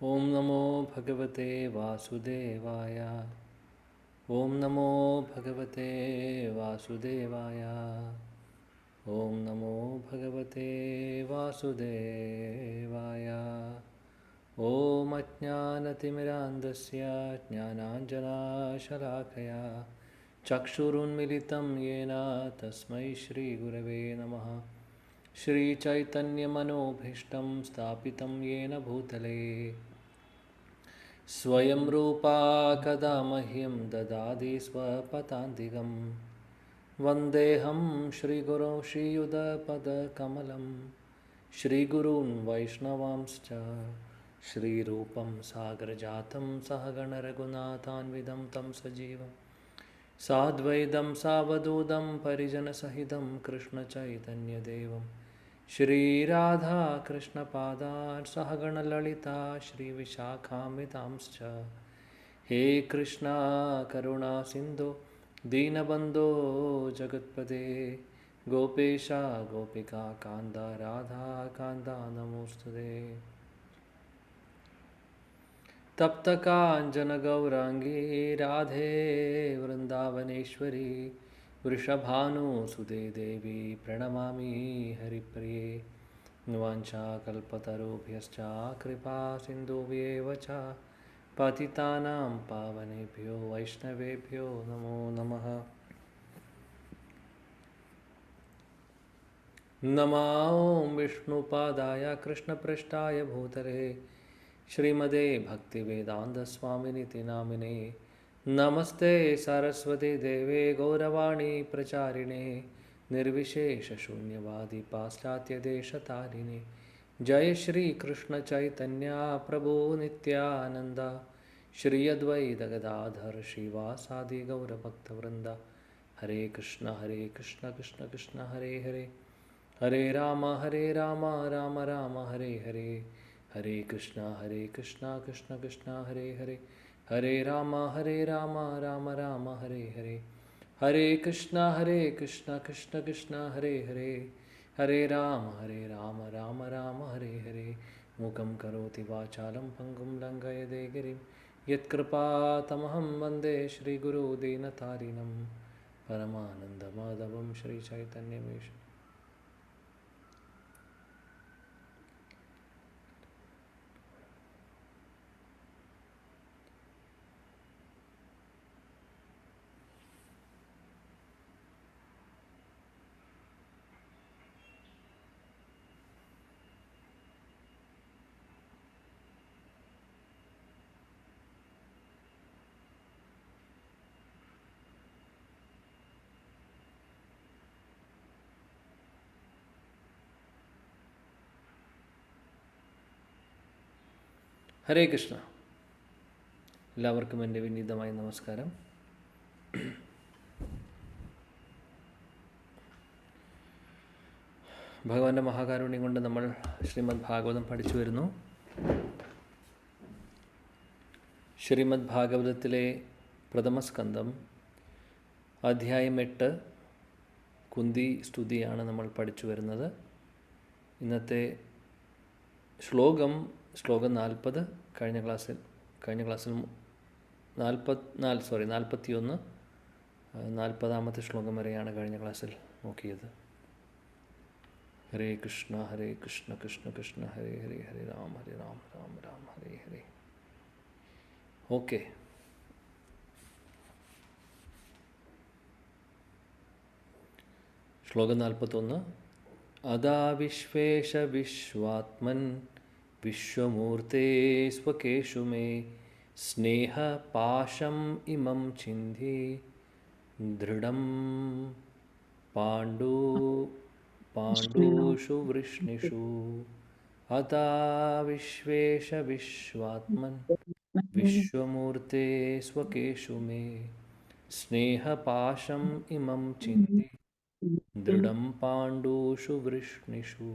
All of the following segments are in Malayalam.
ओम नमो भगवते वासुदेवाय। ओम नमो भगवते वासुदेवाय। ओम नमो भगवते वासुदेवाय। ओम अज्ञानतिमिरान्धस्य ज्ञानाञ्जनशलाकया चक्षुरुन्मिलितं येन तस्मै श्रीगुरवे नमः। श्रीचैतन्यमनोभीष्टं स्थापितं येन भूतले स्वयं रूपा कदा मह्यं ददाति स्वपदान्तिकं। वन्देऽहं श्रीगुरो श्रीयुतपदकमलं श्रीगुरून् वैष्णवांश्च श्रीरूपं सागरजातं सहगणरघुनाथान्वितं तं सजीवं साद्वैतं सावधूतं परिजनसहितं कृष्णचैतन्यदेवं श्रीराधाकृष्णपादान् सहगणललिता श्रीविशाखान्वितांश्च। हे कृष्णा करुणा सिन्धो दीनबन्धो जगत्पते गोपेशा गोपिका कान्त राधा कान्त नमोस्तुते। तप्तकाञ्चनगौराङ्गी राधे वृन्दावनेश्वरी वृषभानुसुते देवी प्रणमामि हरिप्रिये। वाञ्छाकल्पतरुभ्यश्च कृपा सिन्धुभ्येव च पतितानां पावनेभ्यो वैष्णवेभ्यो नमो नमः। नमो विष्णुपादाय कृष्णपृष्ठाय भूतले श्रीमते भक्तिवेदान्तस्वामिनिति नामिने। नमस्ते सरस्वती देवे गौरवाणी प्रचारिणे निर्विशेषशून्यवादी पाश्चात्यदेशतारिणे। जय श्री कृष्ण चैतन्य प्रभु नित्यानंद श्री अद्वैत गदाधर श्रीवासादि गौरभक्तवृंद। हरे कृष्ण कृष्ण कृष्ण हरे हरे हरे राम राम राम हरे हरे। हरे कृष्णा कृष्ण कृष्ण हरे हरे हरे राम राम राम हरे हरे। हरे कृष्णा कृष्ण कृष्ण हरे हरे हरे राम राम राम हरे हरे। मूकं करोति वाचालं पङ्गुं लङ्घयते गिरिं यत्कृपातमहं वन्दे श्रीगुरुदीनतारिणं परमानन्दमाधवं श्रीचैतन्यमीश्वरम्। ഹരേ കൃഷ്ണ. എല്ലാവർക്കും എൻ്റെ വിനീതമായ നമസ്കാരം. ഭഗവാന്റെ മഹാകാരുണ്യം കൊണ്ട് നമ്മൾ ശ്രീമദ് ഭാഗവതം പഠിച്ചു വരുന്നു. ശ്രീമദ് ഭാഗവതത്തിലെ പ്രഥമസ്കന്ധം അധ്യായം 8 കുന്തി സ്തുതിയാണ് നമ്മൾ പഠിച്ചു വരുന്നത്. ഇന്നത്തെ ശ്ലോകം 40. കഴിഞ്ഞ ക്ലാസ്സിൽ 41 40ാമത്തെ ശ്ലോകം വരെയാണ് കഴിഞ്ഞ ക്ലാസ്സിൽ നോക്കിയത്. ഹരേ കൃഷ്ണ കൃഷ്ണ കൃഷ്ണ ഹരേ ഹരേ ഹരേ രാം രാം രാം ഹരേ ഹരേ. ഓക്കെ, ശ്ലോകം 41. അദാ വിശ്വേശ വിശ്വാത്മൻ വിശ്വമൂർത്തേ സ്വകേഷു മേ സ്നേഹപാശം ഇമം ചിന്തി ദൃഢം പാണ്ഡൂഷു വൃഷ്ണിഷു. അദാ വിശ്വേശ വിശ്വാത്മൻ വിശ്വമൂർത്തേ സ്വകേഷു മേ സ്നേഹപാശം ഇമം ചിന്തി ദൃഢം പാണ്ഡൂഷു വൃഷ്ണിഷു.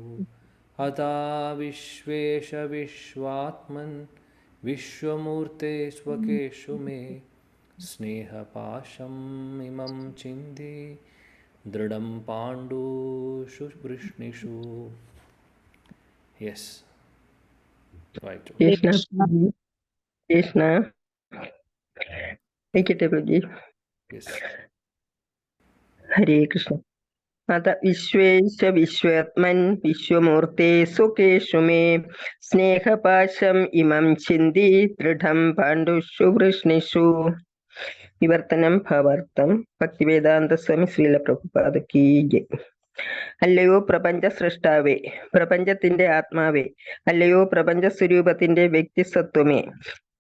അതാ വിശ്വേശ വിശ്വാത്മൻ വിശ്വമൂർത്തേ സ്വകേഷു മേ സ്നേഹപാശം ഇമം ചിന്തി ദൃഢം പാണ്ഡൂഷു വൃഷ്ണിഷു. യെസ്, വായിച്ചു. കൃഷ്ണ കൃഷ്ണ വയ്ക്കട്ടെ പ്രഭുജി. യെസ്. ഹരേ കൃഷ്ണ. അത വിശ്വേശ വിശ്വത്മൻ വിശ്വമൂർത്തേ സുഖേഷു മേ സ്നേഹപാശം ഇമം ചിന്തി ദൃഢം പാണ്ഡുഷു വൃഷ്ണിഷു. വിവർത്തനം ഭാവാർത്ഥം. ഭക്തിവേദാന്ത സ്വാമി ശ്രീല പ്രഭുപാദ കീ ജയ്. അല്ലയോ പ്രപഞ്ച സൃഷ്ടാവേ, പ്രപഞ്ചത്തിന്റെ ആത്മാവേ, അല്ലയോ പ്രപഞ്ച സ്വരൂപത്തിന്റെ വ്യക്തിസത്വമേ,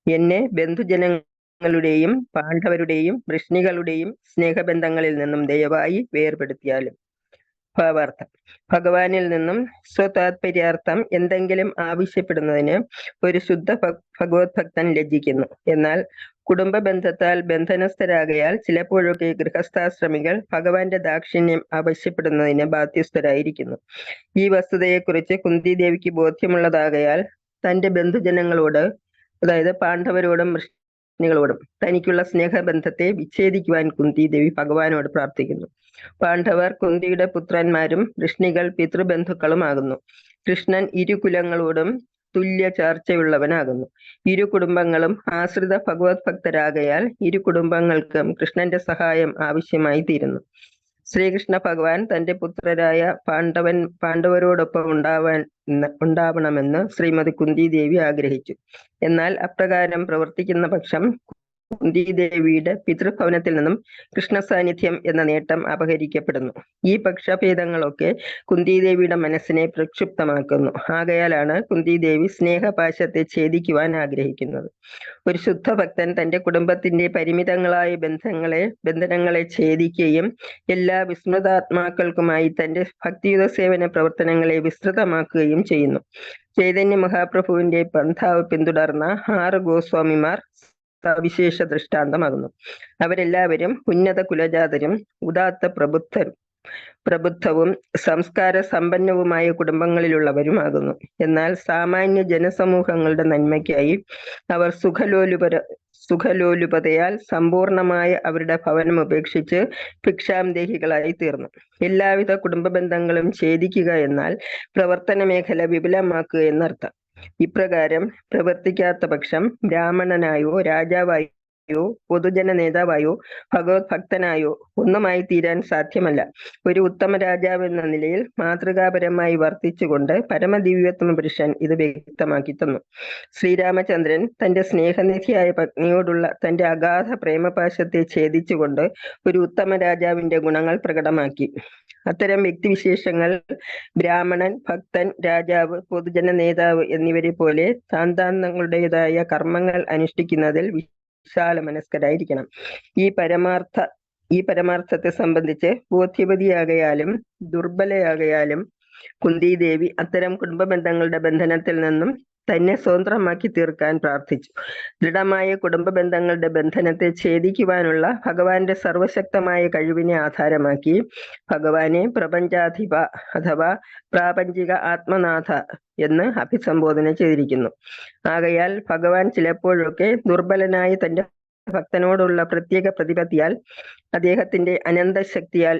എന്നെ ബന്ധുജനങ്ങളുടെയും പാണ്ഡവരുടെയും വൃഷ്ണികളുടെയും സ്നേഹബന്ധങ്ങളിൽ നിന്നും ദയവായി വേർപെടുത്തിയാലും. ഭാവാർത്ഥം. ഭഗവാനിൽ നിന്നും സ്വതാത്പര്യാർത്ഥം എന്തെങ്കിലും ആവശ്യപ്പെടുന്നതിന് ഒരു ശുദ്ധ ഭഗവത് ഭക്തൻ ലജ്ജിക്കുന്നു. എന്നാൽ കുടുംബ ബന്ധത്താൽ ബന്ധനസ്ഥരാകയാൽ ചിലപ്പോഴൊക്കെ ഗൃഹസ്ഥാശ്രമികൾ ഭഗവാന്റെ ദാക്ഷിണ്യം ആവശ്യപ്പെടുന്നതിന് ബാധ്യസ്ഥരായിരിക്കുന്നു. ഈ വസ്തുതയെക്കുറിച്ച് കുന്തിദേവിക്ക് ബോധ്യമുള്ളതാകയാൽ തന്റെ ബന്ധുജനങ്ങളോട്, അതായത് പാണ്ഡവരോടും വൃഷ്ണികളോടും തനിക്കുള്ള സ്നേഹബന്ധത്തെ വിച്ഛേദിക്കുവാൻ കുന്തിദേവി ഭഗവാനോട് പ്രാർത്ഥിക്കുന്നു. പാണ്ഡവർ കുന്തിയുടെ പുത്രന്മാരും വൃഷ്ണികൾ പിതൃബന്ധുക്കളുമാകുന്നു. കൃഷ്ണൻ ഇരു കുലങ്ങളോടും തുല്യ ചാർച്ചയുള്ളവനാകുന്നു. ഇരു കുടുംബങ്ങളും ആശ്രിത ഭഗവത് ഭക്തരാകയാൽ ഇരു കുടുംബങ്ങൾക്കും കൃഷ്ണന്റെ സഹായം ആവശ്യമായി തീരുന്നു. ശ്രീകൃഷ്ണ ഭഗവാൻ തന്റെ പുത്രരായ പാണ്ഡവരോടൊപ്പം ഉണ്ടാവണമെന്ന് ശ്രീമതി കുന്തിദേവി ആഗ്രഹിച്ചു. എന്നാൽ അപ്രകാരം പ്രവർത്തിക്കുന്ന പക്ഷം കുന്തിദേവിയുടെ പിതൃഭവനത്തിൽ നിന്നും കൃഷ്ണ സാന്നിധ്യം എന്ന നേട്ടം അപഹരിക്കപ്പെടുന്നു. ഈ പക്ഷഭേദങ്ങളൊക്കെ കുന്തിദേവിയുടെ മനസ്സിനെ പ്രക്ഷുബ്ധമാക്കുന്നു. ആകയാലാണ് കുന്തിദേവി സ്നേഹപാശത്തെ ഛേദിക്കുവാൻ ആഗ്രഹിക്കുന്നത്. ഒരു ശുദ്ധ ഭക്തൻ തന്റെ കുടുംബത്തിന്റെ പരിമിതങ്ങളായ ബന്ധനങ്ങളെ ഛേദിക്കുകയും എല്ലാ വിസ്മൃതാത്മാക്കൾക്കുമായി തന്റെ ഭക്തിയുത സേവന പ്രവർത്തനങ്ങളെ വിസ്തൃതമാക്കുകയും ചെയ്യുന്നു. ചൈതന്യ മഹാപ്രഭുവിന്റെ പന്ഥാവ് പിന്തുടർന്ന 6 ഗോസ്വാമിമാർ സവിശേഷ ദൃഷ്ടാന്തമാകുന്നു. അവരെല്ലാവരും ഉന്നത കുലജാതരും ഉദാത്ത പ്രബുദ്ധവും സംസ്കാര സമ്പന്നവുമായ കുടുംബങ്ങളിലുള്ളവരുമാകുന്നു. എന്നാൽ സാമാന്യ ജനസമൂഹങ്ങളുടെ നന്മയ്ക്കായി അവർ സുഖലോലുപതയാൽ സമ്പൂർണമായ അവരുടെ ഭവനം ഉപേക്ഷിച്ച് ഭിക്ഷാന്തേഹികളായി തീർന്നു. എല്ലാവിധ കുടുംബ ബന്ധങ്ങളും ഛേദിക്കുക എന്നാൽ പ്രവർത്തന മേഖല വിപുലമാക്കുക എന്നർത്ഥം. ഇപ്രകാരം പ്രവർത്തിക്കാത്ത പക്ഷം ബ്രാഹ്മണനായോ രാജാവായോ പൊതുജന നേതാവായോ ഭഗവത് ഭക്തനായോ ഒന്നുമായി തീരാൻ സാധ്യമല്ല. ഒരു ഉത്തമ രാജാവ് എന്ന നിലയിൽ മാതൃകാപരമായി വർത്തിച്ചുകൊണ്ട് പരമദിവ്യോത്തമ പുരുഷൻ ഇത് വ്യക്തമാക്കി തന്നു. ശ്രീരാമചന്ദ്രൻ തന്റെ സ്നേഹനിധിയായ പത്നിയോടുള്ള തന്റെ അഗാധ പ്രേമപാശത്തെ ഛേദിച്ചുകൊണ്ട് ഒരു ഉത്തമ രാജാവിന്റെ ഗുണങ്ങൾ പ്രകടമാക്കി. അത്തരം വ്യക്തിവിശേഷങ്ങൾ ബ്രാഹ്മണൻ, ഭക്തൻ, രാജാവ്, പൊതുജന നേതാവ് എന്നിവരെ പോലെ താന്താങ്ങളുടേതായ കർമ്മങ്ങൾ അനുഷ്ഠിക്കുന്നതിൽ വിശാല മനസ്കരായിരിക്കണം. ഈ പരമാർത്ഥത്തെ സംബന്ധിച്ച് ബോധ്യവതിയാകയാലും ദുർബലയാകയാലും കുന്തിദേവി അത്തരം കുടുംബ ബന്ധങ്ങളുടെ ബന്ധനത്തിൽ നിന്നും തന്നെ സ്വതന്ത്രമാക്കി തീർക്കാൻ പ്രാർത്ഥിച്ചു. ദൃഢമായ കുടുംബ ബന്ധങ്ങളുടെ ബന്ധനത്തെ ഛേദിക്കുവാനുള്ള ഭഗവാന്റെ സർവശക്തമായ കഴിവിനെ ആധാരമാക്കി ഭഗവാനെ പ്രപഞ്ചാധിപ അഥവാ പ്രാപഞ്ചിക ആത്മനാഥ എന്ന് അഭിസംബോധന ചെയ്തിരിക്കുന്നു. ആകയാൽ ഭഗവാൻ ചിലപ്പോഴൊക്കെ ദുർബലനായ തന്റെ ഭക്തനോടുള്ള പ്രത്യേക പ്രതിപത്തിയാൽ അദ്ദേഹത്തിന്റെ അനന്തശക്തിയാൽ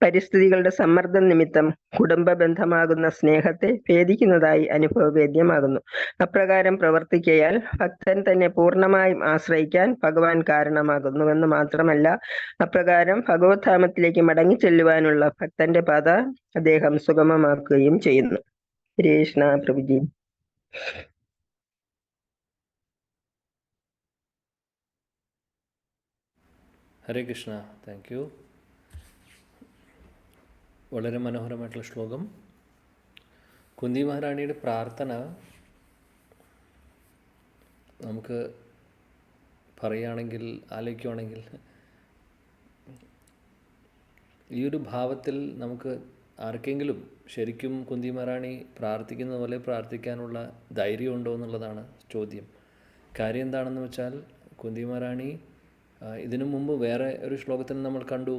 പരിസ്ഥിതികളുടെ സമ്മർദ്ദം നിമിത്തം കുടുംബ ബന്ധമാകുന്ന സ്നേഹത്തെ ഭേദിക്കുന്നതായി അനുഭവവേദ്യമാകുന്നു. അപ്രകാരം പ്രവർത്തിക്കയാൽ ഭക്തൻ തന്നെ പൂർണ്ണമായും ആശ്രയിക്കാൻ ഭഗവാൻ കാരണമാകുന്നുവെന്ന് മാത്രമല്ല, അപ്രകാരം ഭഗവത്ധാമത്തിലേക്ക് മടങ്ങിച്ചെല്ലുവാനുള്ള ഭക്തന്റെ പാത അദ്ദേഹം സുഗമമാക്കുകയും ചെയ്യുന്നു. കൃഷ്ണ പ്രഭുജി. ഹരേ കൃഷ്ണ. Thank you. വളരെ മനോഹരമായിട്ടുള്ള ശ്ലോകം. കുന്തി മഹാറാണിയുടെ പ്രാർത്ഥന നമുക്ക് പറയുകയാണെങ്കിൽ, ആലോചിക്കുകയാണെങ്കിൽ, ഈ ഒരു ഭാവത്തിൽ നമുക്ക് ആർക്കെങ്കിലും ശരിക്കും കുന്തി മഹാറാണി പ്രാർത്ഥിക്കുന്ന പോലെ പ്രാർത്ഥിക്കാനുള്ള ധൈര്യമുണ്ടോ എന്നുള്ളതാണ് ചോദ്യം. കാര്യം എന്താണെന്ന് വെച്ചാൽ, കുന്തി മഹാറാണി ഇതിനു മുമ്പ് വേറെ ഒരു ശ്ലോകത്തിൽ നമ്മൾ കണ്ടു,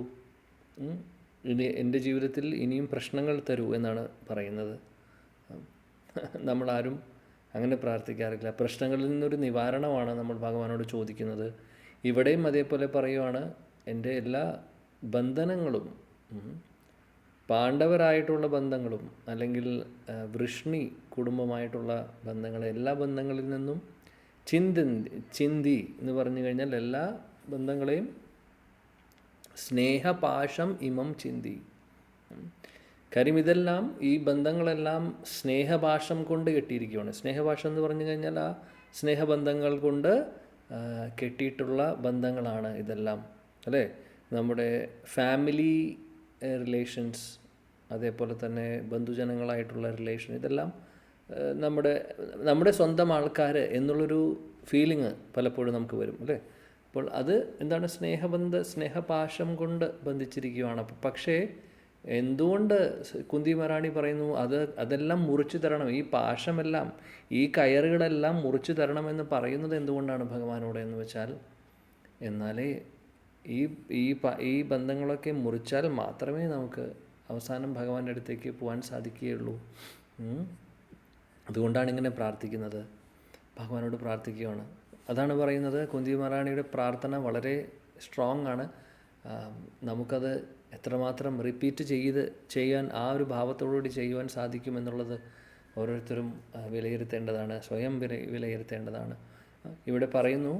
ഇനി എൻ്റെ ജീവിതത്തിൽ ഇനിയും പ്രശ്നങ്ങൾ തരൂ എന്നാണ് പറയുന്നത്. നമ്മളാരും അങ്ങനെ പ്രാർത്ഥിക്കാറില്ല. പ്രശ്നങ്ങളിൽ നിന്നൊരു നിവാരണമാണ് നമ്മൾ ഭഗവാനോട് ചോദിക്കുന്നത്. ഇവിടെയും അതേപോലെ പറയുവാണ്, എൻ്റെ എല്ലാ ബന്ധനങ്ങളും പാണ്ഡവരായിട്ടുള്ള ബന്ധങ്ങളും അല്ലെങ്കിൽ വൃഷ്ണി കുടുംബമായിട്ടുള്ള ബന്ധങ്ങൾ, എല്ലാ ബന്ധങ്ങളിൽ നിന്നും ചിന്തി എന്ന് പറഞ്ഞു കഴിഞ്ഞാൽ എല്ലാ ബന്ധങ്ങളെയും സ്നേഹപാശം ഇമം ചിന്തി. കാര്യം ഇതെല്ലാം, ഈ ബന്ധങ്ങളെല്ലാം സ്നേഹപാശം കൊണ്ട് കെട്ടിയിരിക്കുകയാണ്. സ്നേഹപാശം എന്ന് പറഞ്ഞു കഴിഞ്ഞാൽ ആ സ്നേഹബന്ധങ്ങൾ കൊണ്ട് കെട്ടിയിട്ടുള്ള ബന്ധങ്ങളാണ് ഇതെല്ലാം, അല്ലേ? നമ്മുടെ ഫാമിലി റിലേഷൻസ്, അതേപോലെ തന്നെ ബന്ധുജനങ്ങളായിട്ടുള്ള റിലേഷൻ, ഇതെല്ലാം നമ്മുടെ സ്വന്തം ആൾക്കാർ എന്നുള്ളൊരു ഫീലിംഗ് പലപ്പോഴും നമുക്ക് വരും, അല്ലേ? അപ്പോൾ അത് എന്താണ്? സ്നേഹപാശം കൊണ്ട് ബന്ധിച്ചിരിക്കുകയാണ്. പക്ഷേ എന്തുകൊണ്ട് കുന്തി മഹാറാണി പറയുന്നു അതെല്ലാം മുറിച്ചു തരണം, ഈ പാശമെല്ലാം, ഈ കയറുകളെല്ലാം മുറിച്ചു തരണമെന്ന് പറയുന്നത് എന്തുകൊണ്ടാണ് ഭഗവാനോട് എന്ന് വെച്ചാൽ, എന്നാലേ ഈ ബന്ധങ്ങളൊക്കെ മുറിച്ചാൽ മാത്രമേ നമുക്ക് അവസാനം ഭഗവാന്റെ അടുത്തേക്ക് പോകാൻ സാധിക്കുകയുള്ളൂ. അതുകൊണ്ടാണ് ഇങ്ങനെ പ്രാർത്ഥിക്കുന്നത്, ഭഗവാനോട് പ്രാർത്ഥിക്കുകയാണ്. അതാണ് പറയുന്നത്, കുന്തി മഹാറാണിയുടെ പ്രാർത്ഥന വളരെ സ്ട്രോങ് ആണ്. നമുക്കത് എത്രമാത്രം റിപ്പീറ്റ് ചെയ്യാൻ ആ ഒരു ഭാവത്തോടുകൂടി ചെയ്യുവാൻ സാധിക്കുമെന്നുള്ളത് ഓരോരുത്തരും വിലയിരുത്തേണ്ടതാണ്, സ്വയം വിലയിരുത്തേണ്ടതാണ്. ഇവിടെ പറയുന്നു,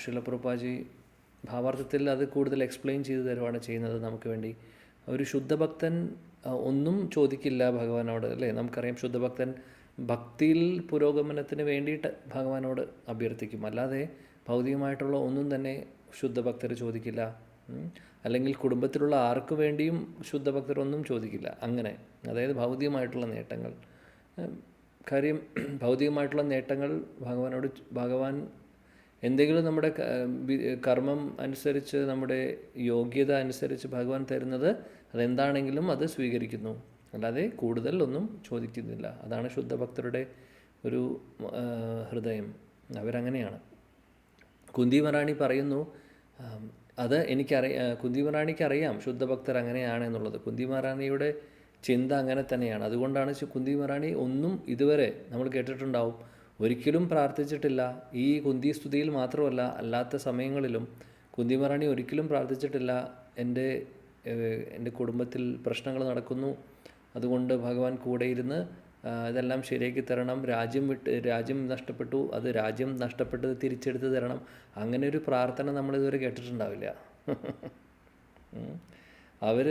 ശ്രീല പ്രഭുപാദി ഭാവാർത്ഥത്തിൽ അത് കൂടുതൽ എക്സ്പ്ലെയിൻ ചെയ്തു തരുവാണ് ചെയ്യുന്നത് നമുക്ക് വേണ്ടി. ഒരു ശുദ്ധഭക്തൻ ഒന്നും ചോദിക്കില്ല ഭഗവാനോട്, അല്ലേ? നമുക്കറിയാം, ശുദ്ധഭക്തൻ ഭക്തിയിൽ പുരോഗമനത്തിന് വേണ്ടിയിട്ട് ഭഗവാനോട് അഭ്യർത്ഥിക്കും, അല്ലാതെ ഭൗതികമായിട്ടുള്ള ഒന്നും തന്നെ ശുദ്ധഭക്തർ ചോദിക്കില്ല. അല്ലെങ്കിൽ കുടുംബത്തിലുള്ള ആർക്കു വേണ്ടിയും ശുദ്ധഭക്തർ ഒന്നും ചോദിക്കില്ല. അങ്ങനെ, അതായത് ഭൗതികമായിട്ടുള്ള നേട്ടങ്ങൾ. കാര്യം ഭൗതികമായിട്ടുള്ള നേട്ടങ്ങൾ ഭഗവാൻ എന്തെങ്കിലും നമ്മുടെ കർമ്മം അനുസരിച്ച്, നമ്മുടെ യോഗ്യത അനുസരിച്ച് ഭഗവാൻ തരുന്നത് അതെന്താണെങ്കിലും അത് സ്വീകരിക്കുന്നു, അല്ലാതെ കൂടുതൽ ഒന്നും ചോദിക്കുന്നില്ല. അതാണ് ശുദ്ധഭക്തരുടെ ഒരു ഹൃദയം, അവരങ്ങനെയാണ്. കുന്തി മഹാറാണി പറയുന്നു, അത് കുന്തി മഹാറാണിക്ക് അറിയാം ശുദ്ധഭക്തർ അങ്ങനെയാണ് എന്നുള്ളത്. കുന്തി മഹാറാണിയുടെ ചിന്ത അങ്ങനെ തന്നെയാണ്. അതുകൊണ്ടാണ് കുന്തി മഹാറാണി ഒന്നും ഇതുവരെ നമ്മൾ കേട്ടിട്ടുണ്ടാവും ഒരിക്കലും പ്രാർത്ഥിച്ചിട്ടില്ല. ഈ കുന്തി സ്തുതിയിൽ മാത്രമല്ല, അല്ലാത്ത സമയങ്ങളിലും കുന്തി മഹാറാണി ഒരിക്കലും പ്രാർത്ഥിച്ചിട്ടില്ല, എൻ്റെ കുടുംബത്തിൽ പ്രശ്നങ്ങൾ നടക്കുന്നു, അതുകൊണ്ട് ഭഗവാൻ കൂടെ ഇരുന്ന് ഇതെല്ലാം ശരിയാക്കി തരണം, രാജ്യം നഷ്ടപ്പെട്ടു, അത് രാജ്യം നഷ്ടപ്പെട്ടത് തിരിച്ചെടുത്ത് തരണം. അങ്ങനെ ഒരു പ്രാർത്ഥന നമ്മളിതുവരെ കേട്ടിട്ടുണ്ടാവില്ല. അവർ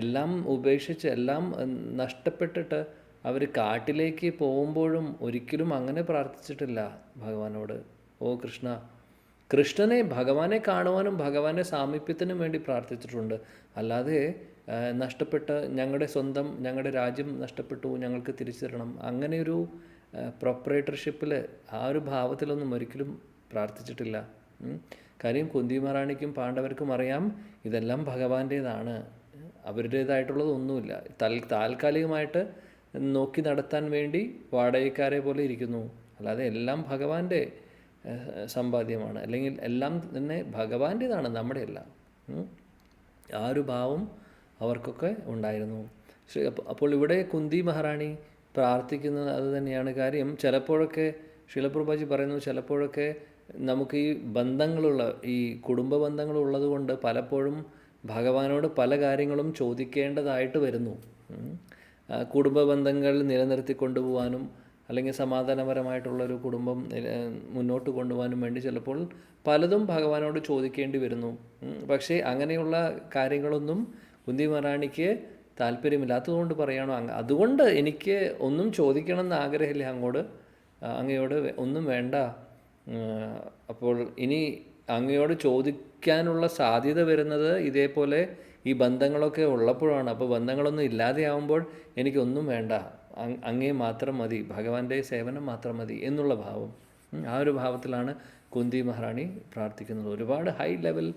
എല്ലാം ഉപേക്ഷിച്ച്, എല്ലാം നഷ്ടപ്പെട്ടിട്ട് അവർ കാട്ടിലേക്ക് പോകുമ്പോഴും ഒരിക്കലും അങ്ങനെ പ്രാർത്ഥിച്ചിട്ടില്ല ഭഗവാനോട്. ഓ കൃഷ്ണനെ ഭഗവാനെ കാണുവാനും ഭഗവാന്റെ സാമീപ്യത്തിനും വേണ്ടി പ്രാർത്ഥിച്ചിട്ടുണ്ട്. അല്ലാതെ ഞങ്ങളുടെ രാജ്യം നഷ്ടപ്പെട്ടു, ഞങ്ങൾക്ക് തിരിച്ചു തരണം, അങ്ങനെയൊരു പ്രൊപ്പറേറ്റർഷിപ്പിൽ, ആ ഒരു ഭാവത്തിലൊന്നും ഒരിക്കലും പ്രാർത്ഥിച്ചിട്ടില്ല. കാര്യം കുന്തി മഹാറാണിക്കും പാണ്ഡവർക്കും അറിയാം ഇതെല്ലാം ഭഗവാന്റേതാണ്, അവരുടേതായിട്ടുള്ളതൊന്നുമില്ല. താൽക്കാലികമായിട്ട് നോക്കി നടത്താൻ വേണ്ടി വാടകക്കാരെ പോലെ ഇരിക്കുന്നു, അല്ലാതെ എല്ലാം ഭഗവാന്റെ സമ്പാദ്യമാണ്, അല്ലെങ്കിൽ എല്ലാം തന്നെ ഭഗവാന്റേതാണ്, നമ്മുടെയല്ല. ആ ഒരു ഭാവം അവർക്കൊക്കെ ഉണ്ടായിരുന്നു. അപ്പോൾ ഇവിടെ കുന്തി മഹാറാണി പ്രാർത്ഥിക്കുന്നത് അത് തന്നെയാണ്. കാര്യം ചിലപ്പോഴൊക്കെ ശീലപ്രഭുപാദി പറയുന്നു, ചിലപ്പോഴൊക്കെ നമുക്ക് ഈ കുടുംബ ബന്ധങ്ങളുള്ളത് കൊണ്ട് പലപ്പോഴും ഭഗവാനോട് പല കാര്യങ്ങളും ചോദിക്കേണ്ടതായിട്ട് വരുന്നു. കുടുംബ ബന്ധങ്ങൾ നിലനിർത്തി കൊണ്ടുപോകാനും അല്ലെങ്കിൽ സമാധാനപരമായിട്ടുള്ളൊരു കുടുംബം മുന്നോട്ട് കൊണ്ടുപോകാനും വേണ്ടി ചിലപ്പോൾ പലതും ഭഗവാനോട് ചോദിക്കേണ്ടി വരുന്നു. പക്ഷേ അങ്ങനെയുള്ള കാര്യങ്ങളൊന്നും കുന്തി മഹാറാണിക്ക് താല്പര്യമില്ലാത്തതുകൊണ്ട് പറയുകയാണോ, അതുകൊണ്ട് എനിക്ക് ഒന്നും ചോദിക്കണം എന്ന് ആഗ്രഹമില്ല അങ്ങയോട് ഒന്നും വേണ്ട. അപ്പോൾ ഇനി അങ്ങയോട് ചോദിക്കാനുള്ള സാധ്യത വരുന്നത് ഇതേപോലെ ഈ ബന്ധങ്ങളൊക്കെ ഉള്ളപ്പോഴാണ്. അപ്പോൾ ബന്ധങ്ങളൊന്നും ഇല്ലാതെയാവുമ്പോൾ എനിക്കൊന്നും വേണ്ട, അങ്ങേ മാത്രം മതി, ഭഗവാന്റെ സേവനം മാത്രം മതി എന്നുള്ള ഭാവം. ആ ഒരു ഭാവത്തിലാണ് കുന്തി മഹാറാണി പ്രാർത്ഥിക്കുന്നത്. ഒരുപാട് ഹൈ ലെവൽ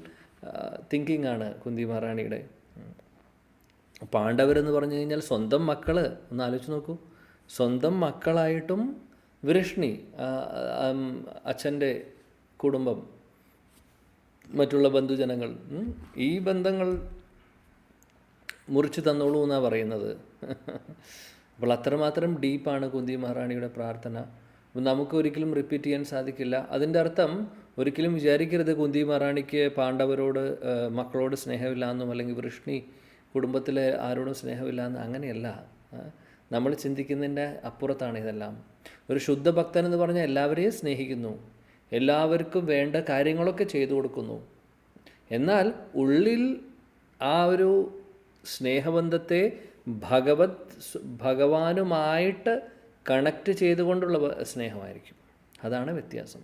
തിങ്കിങ് ആണ് കുന്തി മഹാറാണിയുടെ. പാണ്ഡവരെന്ന് പറഞ്ഞു കഴിഞ്ഞാൽ സ്വന്തം മക്കൾ, ഒന്ന് ആലോചിച്ച് നോക്കൂ, സ്വന്തം മക്കളായിട്ടും വൃഷ്ണി, അച്ഛൻ്റെ കുടുംബം, മറ്റുള്ള ബന്ധുജനങ്ങൾ, ഈ ബന്ധങ്ങൾ മുറിച്ച് തന്നോളൂ എന്നാണ് പറയുന്നത്. അപ്പോൾ അത്രമാത്രം ഡീപ്പാണ് കുന്തി മഹാറാണിയുടെ പ്രാർത്ഥന. നമുക്ക് ഒരിക്കലും റിപ്പീറ്റ് ചെയ്യാൻ സാധിക്കില്ല. അതിൻ്റെ അർത്ഥം ഒരിക്കലും വിചാരിക്കരുത് കുന്തി മഹാറാണിക്ക് പാണ്ഡവരോട്, മക്കളോട് സ്നേഹമില്ല എന്നും, അല്ലെങ്കിൽ വൃഷ്ണി കുടുംബത്തിലെ ആരോടും സ്നേഹമില്ല എന്ന് അങ്ങനെയല്ല. നമ്മൾ ചിന്തിക്കുന്നതിൻ്റെ അപ്പുറത്താണ് ഇതെല്ലാം. ഒരു ശുദ്ധ ഭക്തൻ എന്ന് പറഞ്ഞാൽ എല്ലാവരെയും സ്നേഹിക്കുന്നു, എല്ലാവർക്കും വേണ്ട കാര്യങ്ങളൊക്കെ ചെയ്തു കൊടുക്കുന്നു. എന്നാൽ ഉള്ളിൽ ആ ഒരു സ്നേഹബന്ധത്തെ ഭഗവാനുമായിട്ട് കണക്റ്റ് ചെയ്തുകൊണ്ടുള്ള സ്നേഹമായിരിക്കും. അതാണ് വ്യത്യാസം.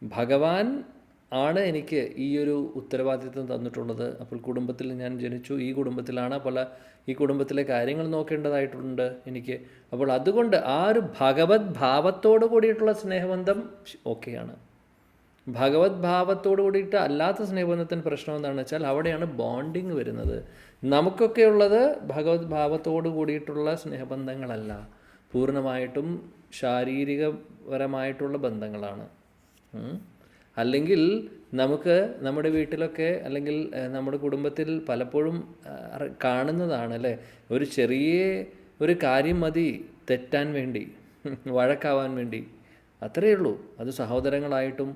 ഭഗവാൻ ആണ് എനിക്ക് ഈ ഒരു ഉത്തരവാദിത്വം തന്നിട്ടുള്ളത്. അപ്പോൾ കുടുംബത്തിൽ ഞാൻ ജനിച്ചു, ഈ കുടുംബത്തിലാണ് ഈ കുടുംബത്തിലെ കാര്യങ്ങൾ നോക്കേണ്ടതായിട്ടുണ്ട് എനിക്ക്. അപ്പോൾ അതുകൊണ്ട് ആ ഒരു ഭഗവത് ഭാവത്തോട് കൂടിയിട്ടുള്ള സ്നേഹബന്ധം ഓക്കെയാണ്. ഭഗവത് ഭാവത്തോട് കൂടിയിട്ട് അല്ലാത്ത സ്നേഹബന്ധത്തിന് പ്രശ്നം എന്താണെന്ന് വെച്ചാൽ അവിടെയാണ് ബോണ്ടിങ് വരുന്നത്. നമുക്കൊക്കെ ഉള്ളത് ഭഗവത് ഭാവത്തോട് കൂടിയിട്ടുള്ള സ്നേഹബന്ധങ്ങളല്ല, പൂർണ്ണമായിട്ടും ശാരീരികപരമായിട്ടുള്ള ബന്ധങ്ങളാണ്. അല്ലെങ്കിൽ നമുക്ക് നമ്മുടെ വീട്ടിലൊക്കെ അല്ലെങ്കിൽ നമ്മുടെ കുടുംബത്തിൽ പലപ്പോഴും കാണുന്നതാണ് അല്ലേ, ഒരു ചെറിയ ഒരു കാര്യം മതി തെറ്റാൻ വേണ്ടി, വഴക്കാവാൻ വേണ്ടി, അത്രയേ ഉള്ളൂ. അത് സഹോദരങ്ങളായിട്ടും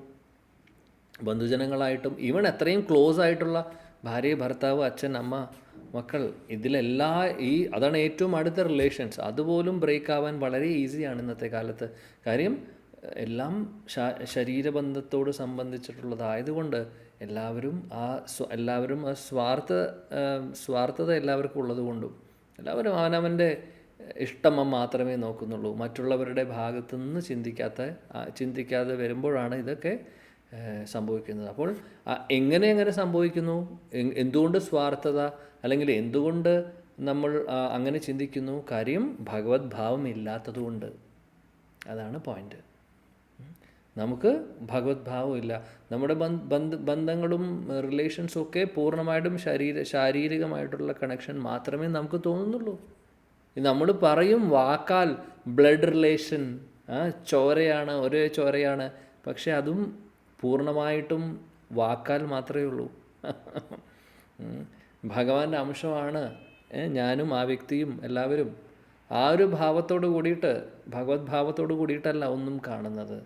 ബന്ധുജനങ്ങളായിട്ടും ഈവൻ എത്രയും ക്ലോസ് ആയിട്ടുള്ള ഭാര്യ, ഭർത്താവ്, അച്ഛൻ, അമ്മ, മക്കൾ, അതാണ് ഏറ്റവും അടുത്ത റിലേഷൻസ്. അതുപോലും ബ്രേക്ക് ആവാൻ വളരെ ഈസിയാണ് ഇന്നത്തെ കാലത്ത്. കാര്യം എല്ലാം ശരീരബന്ധത്തോട് സംബന്ധിച്ചിട്ടുള്ളതായതുകൊണ്ട് എല്ലാവരും ആ സ്വാർത്ഥത എല്ലാവർക്കും ഉള്ളതുകൊണ്ടും എല്ലാവരും അവനവൻ്റെ ഇഷ്ടം മാത്രമേ നോക്കുന്നുള്ളൂ. മറ്റുള്ളവരുടെ ഭാഗത്തുനിന്ന് ചിന്തിക്കാതെ വരുമ്പോഴാണ് ഇതൊക്കെ സംഭവിക്കുന്നത്. അപ്പോൾ എങ്ങനെ സംഭവിക്കുന്നു, എന്തുകൊണ്ട് സ്വാർത്ഥത, അല്ലെങ്കിൽ എന്തുകൊണ്ട് നമ്മൾ അങ്ങനെ ചിന്തിക്കുന്നു? കാര്യം ഭഗവത് ഭാവം ഇല്ലാത്തതുകൊണ്ട്. അതാണ് പോയിന്റ്. നമുക്ക് ഭഗവത് ഭാവമില്ല. നമ്മുടെ ബന്ധങ്ങളും റിലേഷൻസും ഒക്കെ പൂർണ്ണമായിട്ടും ശാരീരികമായിട്ടുള്ള കണക്ഷൻ മാത്രമേ നമുക്ക് തോന്നുന്നുള്ളൂ. നമ്മൾ പറയും വാക്കാൽ ബ്ലഡ് റിലേഷൻ, ചോരയാണ്, ഒരേ ചോരയാണ്, പക്ഷെ അതും പൂർണ്ണമായിട്ടും വാക്കാൽ മാത്രമേ ഉള്ളൂ. ഭഗവാന്റെ അംശമാണ് ഞാനും ആ വ്യക്തിയും എല്ലാവരും. ആ ഒരു ഭാവത്തോട് കൂടിയിട്ട്, ഭഗവത് ഭാവത്തോട് കൂടിയിട്ടല്ല ഒന്നും കാണുന്നത്.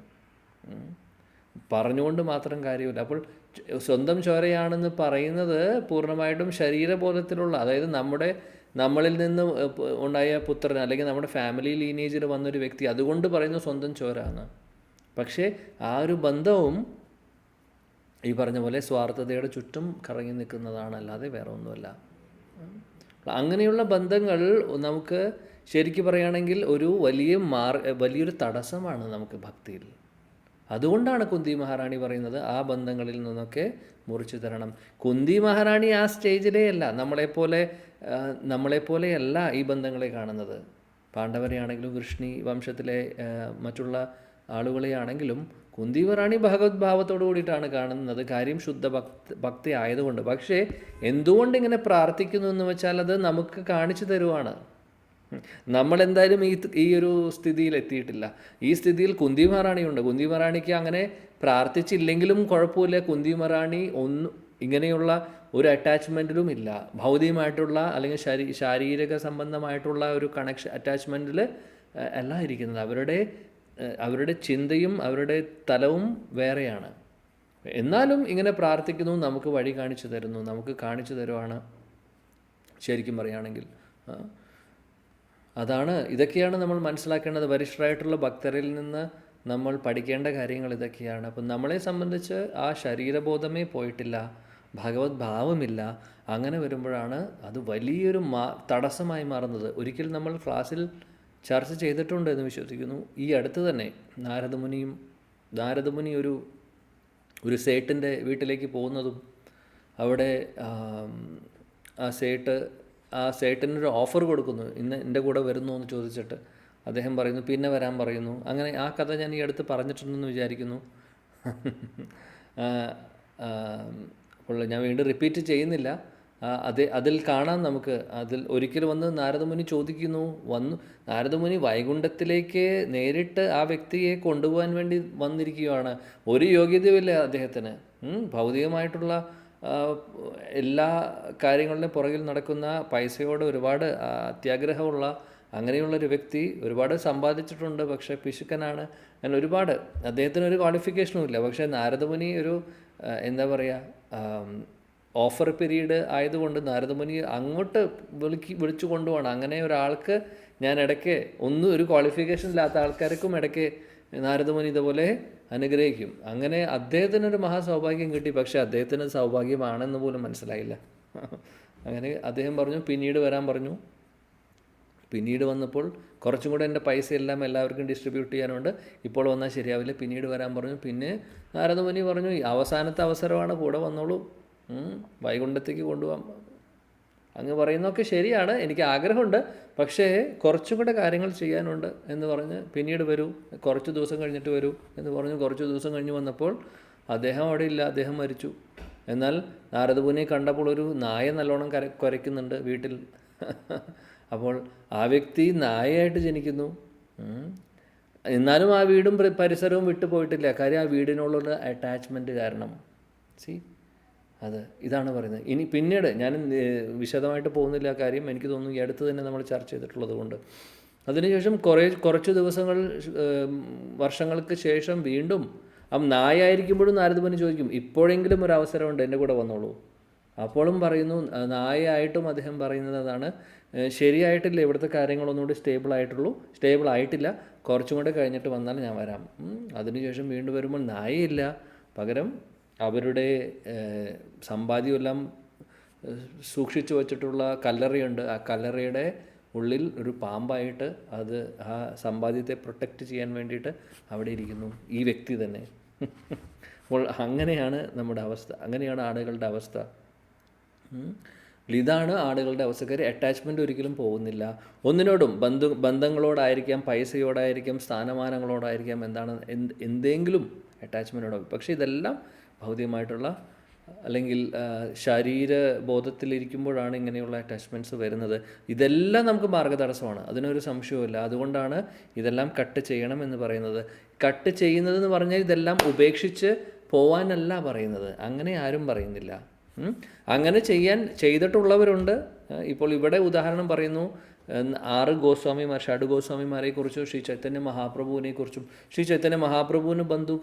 പറഞ്ഞുകൊണ്ട് മാത്രം കാര്യമില്ല. അപ്പോൾ സ്വന്തം ചോരയാണെന്ന് പറയുന്നത് പൂർണ്ണമായിട്ടും ശരീരബോധത്തിലുള്ള, അതായത് നമ്മളിൽ നിന്ന് ഉണ്ടായ പുത്രൻ അല്ലെങ്കിൽ നമ്മുടെ ഫാമിലി ലീനേജിൽ വന്നൊരു വ്യക്തി, അതുകൊണ്ട് പറയുന്നത് സ്വന്തം ചോരാണ്. പക്ഷേ ആ ഒരു ബന്ധവും ഈ പറഞ്ഞ പോലെ സ്വാർത്ഥതയുടെ ചുറ്റും കറങ്ങി നിൽക്കുന്നതാണ്, അല്ലാതെ വേറെ ഒന്നുമല്ല. അങ്ങനെയുള്ള ബന്ധങ്ങൾ നമുക്ക് ശരിക്കും പറയുകയാണെങ്കിൽ ഒരു വലിയൊരു തടസ്സമാണ് നമുക്ക് ഭക്തിയിൽ. അതുകൊണ്ടാണ് കുന്തി മഹാറാണി പറയുന്നത് ആ ബന്ധങ്ങളിൽ നിന്നൊക്കെ മുറിച്ചു തരണം. കുന്തി മഹാറാണി ആ സ്റ്റേജിലേ അല്ല, നമ്മളെപ്പോലെയല്ല ഈ ബന്ധങ്ങളെ കാണുന്നത്. പാണ്ഡവരെയാണെങ്കിലും വൃഷ്ണി വംശത്തിലെ മറ്റുള്ള ആളുകളെയാണെങ്കിലും കുന്തി മഹാറാണി ഭഗവത് ഭാവത്തോടു കൂടിയിട്ടാണ് കാണുന്നത്. കാര്യം ശുദ്ധ ഭക്തി ആയതുകൊണ്ട്. പക്ഷേ എന്തുകൊണ്ടിങ്ങനെ പ്രാർത്ഥിക്കുന്നു എന്ന് വെച്ചാൽ അത് നമുക്ക് കാണിച്ചു തരുവാണ്. നമ്മളെന്തായാലും ഈ ഒരു സ്ഥിതിയിൽ എത്തിയിട്ടില്ല. ഈ സ്ഥിതിയിൽ കുന്തി മഹാറാണിയുണ്ട്. കുന്തി മഹാറാണിക്ക് അങ്ങനെ പ്രാർത്ഥിച്ചില്ലെങ്കിലും കുഴപ്പമില്ല. കുന്തി മഹാറാണി ഇങ്ങനെയുള്ള ഒരു അറ്റാച്ച്മെൻറ്റിലും ഇല്ല. ഭൗതികമായിട്ടുള്ള അല്ലെങ്കിൽ ശാരീരിക സംബന്ധമായിട്ടുള്ള ഒരു അറ്റാച്ച്മെൻറ്റിൽ അല്ല ഇരിക്കുന്നത്. അവരുടെ ചിന്തയും അവരുടെ തലവും വേറെയാണ്. എന്നാലും ഇങ്ങനെ പ്രാർത്ഥിക്കുന്നു, നമുക്ക് വഴി കാണിച്ചു തരുന്നു, നമുക്ക് കാണിച്ചു തരുവാണ്. ശരിക്കും പറയുകയാണെങ്കിൽ ഇതൊക്കെയാണ് നമ്മൾ മനസ്സിലാക്കേണ്ടത്. വരിഷ്ഠരായിട്ടുള്ള ഭക്തരിൽ നിന്ന് നമ്മൾ പഠിക്കേണ്ട കാര്യങ്ങൾ ഇതൊക്കെയാണ്. അപ്പം നമ്മളെ സംബന്ധിച്ച് ആ ശരീരബോധമേ പോയിട്ടില്ല, ഭഗവത് ഭാവമില്ല. അങ്ങനെ വരുമ്പോഴാണ് അത് വലിയൊരു തടസ്സമായി മാറുന്നത്. ഒരിക്കൽ നമ്മൾ ക്ലാസ്സിൽ ചർച്ച ചെയ്തിട്ടുണ്ട് എന്ന് വിശ്വസിക്കുന്നു. ഈ അടുത്ത് തന്നെ നാരദമുനി ഒരു സേട്ടിൻ്റെ വീട്ടിലേക്ക് പോകുന്നതും അവിടെ ആ സേട്ടിനൊരു ഓഫർ കൊടുക്കുന്നു, ഇന്ന് എൻ്റെ കൂടെ വരുന്നു എന്ന് ചോദിച്ചിട്ട് അദ്ദേഹം പറയുന്നു പിന്നെ വരാൻ പറയുന്നു. അങ്ങനെ ആ കഥ ഞാൻ ഈ അടുത്ത് പറഞ്ഞിട്ടുണ്ടെന്ന് വിചാരിക്കുന്നു. അപ്പോൾ ഞാൻ വീണ്ടും റിപ്പീറ്റ് ചെയ്യുന്നില്ല. അതിൽ കാണാം നമുക്ക്. അതിൽ ഒരിക്കൽ വന്ന് നാരദമുനി ചോദിക്കുന്നു, നാരദമുനി വൈകുണ്ഠത്തിലേക്ക് നേരിട്ട് ആ വ്യക്തിയെ കൊണ്ടുപോകാൻ വേണ്ടി വന്നിരിക്കുകയാണ്. ഒരു യോഗ്യതയുമില്ല അദ്ദേഹത്തിന്. ഭൗതികമായിട്ടുള്ള എല്ലാ കാര്യങ്ങളുടെയും പുറകിൽ നടക്കുന്ന, പൈസയോട് ഒരുപാട് അത്യാഗ്രഹമുള്ള അങ്ങനെയുള്ളൊരു വ്യക്തി, ഒരുപാട് സമ്പാദിച്ചിട്ടുണ്ട്, പക്ഷേ പിശുക്കനാണ്. അങ്ങനെ ഒരുപാട്, അദ്ദേഹത്തിന് ഒരു ക്വാളിഫിക്കേഷനും ഇല്ല. പക്ഷേ നാരദമുനി എന്താ പറയുക, ഓഫർ പീരീഡ് ആയതുകൊണ്ട് നാരദമുനി അങ്ങോട്ട് വിളിച്ചു കൊണ്ടുപോകണം. അങ്ങനെ ഒരാൾക്ക് ഞാൻ ഇടയ്ക്ക് ഒരു ക്വാളിഫിക്കേഷൻ ഇല്ലാത്ത ആൾക്കാർക്കും ഇടയ്ക്ക് നാരദമുനി ഇതുപോലെ അനുഗ്രഹിക്കും. അങ്ങനെ അദ്ദേഹത്തിനൊരു മഹാസൗഭാഗ്യം കിട്ടി. പക്ഷേ അദ്ദേഹത്തിന് സൗഭാഗ്യമാണെന്ന് പോലും മനസ്സിലായില്ല. അങ്ങനെ അദ്ദേഹം പറഞ്ഞു പിന്നീട് വരാൻ പറഞ്ഞു. പിന്നീട് വന്നപ്പോൾ കുറച്ചും കൂടെ എൻ്റെ പൈസയെല്ലാം എല്ലാവർക്കും ഡിസ്ട്രിബ്യൂട്ട് ചെയ്യാനുണ്ട്, ഇപ്പോൾ വന്നാൽ ശരിയാവില്ല, പിന്നീട് വരാൻ പറഞ്ഞു. പിന്നെ നാരദമുനി പറഞ്ഞു അവസാനത്തെ അവസരമാണ്, കൂടെ വന്നോളൂ, വൈകുണ്ഠത്തേക്ക് കൊണ്ടുപോകാം. അങ്ങ് പറയുന്നതൊക്കെ ശരിയാണ്, എനിക്ക് ആഗ്രഹമുണ്ട്, പക്ഷേ കുറച്ചും കൂടെ കാര്യങ്ങൾ ചെയ്യാനുണ്ട് എന്ന് പറഞ്ഞ് പിന്നീട് വരൂ, കുറച്ച് ദിവസം കഴിഞ്ഞിട്ട് വരൂ എന്ന് പറഞ്ഞു. കുറച്ച് ദിവസം കഴിഞ്ഞ് വന്നപ്പോൾ അദ്ദേഹം അവിടെ ഇല്ല, അദ്ദേഹം മരിച്ചു. എന്നാൽ നാരദമുനിയെ കണ്ടപ്പോൾ ഒരു നായ നല്ലോണം കുരയ്ക്കുന്നുണ്ട് വീട്ടിൽ. അപ്പോൾ ആ വ്യക്തി നായയായിട്ട് ജനിക്കുന്നു. എന്നാലും ആ വീടും പരിസരവും വിട്ടു പോയിട്ടില്ല. കാര്യം ആ വീടിനോടുള്ള അറ്റാച്ച്മെൻറ്റ് കാരണം. ഇതാണ് പറയുന്നത്. ഇനി പിന്നീട് ഞാൻ വിശദമായിട്ട് പോകുന്നില്ല ആ കാര്യം, എനിക്ക് തോന്നുന്നു ഈ അടുത്ത് തന്നെ നമ്മൾ ചർച്ച ചെയ്തിട്ടുള്ളത് കൊണ്ട്. അതിനുശേഷം കുറച്ച് ദിവസങ്ങൾ വർഷങ്ങൾക്ക് ശേഷം വീണ്ടും നായായിരിക്കുമ്പോഴും നാരദമുനി ചോദിക്കും ഇപ്പോഴെങ്കിലും ഒരു അവസരമുണ്ട്, എൻ്റെ കൂടെ വന്നോളൂ. അപ്പോഴും പറയുന്നു, നായയായിട്ടും അദ്ദേഹം പറയുന്നത് അതാണ്, ശരിയായിട്ടില്ല, ഇവിടുത്തെ കാര്യങ്ങളൊന്നുകൂടി സ്റ്റേബിൾ ആയിട്ടില്ല, കുറച്ചും കൂടെ കഴിഞ്ഞിട്ട് വന്നാൽ ഞാൻ വരാം. അതിനുശേഷം വീണ്ടും വരുമ്പോൾ നായയില്ല, പകരം അവരുടെ സമ്പാദ്യമെല്ലാം സൂക്ഷിച്ചു വച്ചിട്ടുള്ള കല്ലറയുണ്ട്. ആ കല്ലറയുടെ ഉള്ളിൽ ഒരു പാമ്പായിട്ട് അത് ആ സമ്പാദ്യത്തെ പ്രൊട്ടക്റ്റ് ചെയ്യാൻ വേണ്ടിയിട്ട് അവിടെ ഇരിക്കുന്നു ഈ വ്യക്തി തന്നെ. അപ്പോൾ അങ്ങനെയാണ് നമ്മുടെ അവസ്ഥ, അങ്ങനെയാണ് ആളുകളുടെ അവസ്ഥ. ഇതാണ് ആളുകളുടെ അവസ്ഥക്കാർ. അറ്റാച്ച്മെൻറ്റ് ഒരിക്കലും പോകുന്നില്ല ഒന്നിനോടും. ബന്ധങ്ങളോടായിരിക്കാം, പൈസയോടായിരിക്കാം, സ്ഥാനമാനങ്ങളോടായിരിക്കാം, എന്തെങ്കിലും അറ്റാച്ച്മെൻറ്റോടാകും. പക്ഷേ ഇതെല്ലാം ഭൗതികമായിട്ടുള്ള അല്ലെങ്കിൽ ശരീരബോധത്തിലിരിക്കുമ്പോഴാണ് ഇങ്ങനെയുള്ള അറ്റാച്ച്മെൻറ്റ്സ് വരുന്നത്. ഇതെല്ലാം നമുക്ക് മാർഗ്ഗതടസ്സമാണ്, അതിനൊരു സംശയവുമില്ല. അതുകൊണ്ടാണ് ഇതെല്ലാം കട്ട് ചെയ്യണം എന്ന് പറയുന്നത്. കട്ട് ചെയ്യുന്നതെന്ന് പറഞ്ഞാൽ ഇതെല്ലാം ഉപേക്ഷിച്ച് പോവാനല്ല പറയുന്നത്, അങ്ങനെ ആരും പറയുന്നില്ല. അങ്ങനെ ചെയ്തിട്ടുള്ളവരുണ്ട്. ഇപ്പോൾ ഇവിടെ ഉദാഹരണം പറയുന്നു, 6 ഗോസ്വാമിമാർ, ഷഡ് ഗോസ്വാമിമാരെക്കുറിച്ചും ശ്രീ ചൈതന്യ മഹാപ്രഭുവിനെക്കുറിച്ചും. ശ്രീ ചൈതന്യ മഹാപ്രഭുവിന്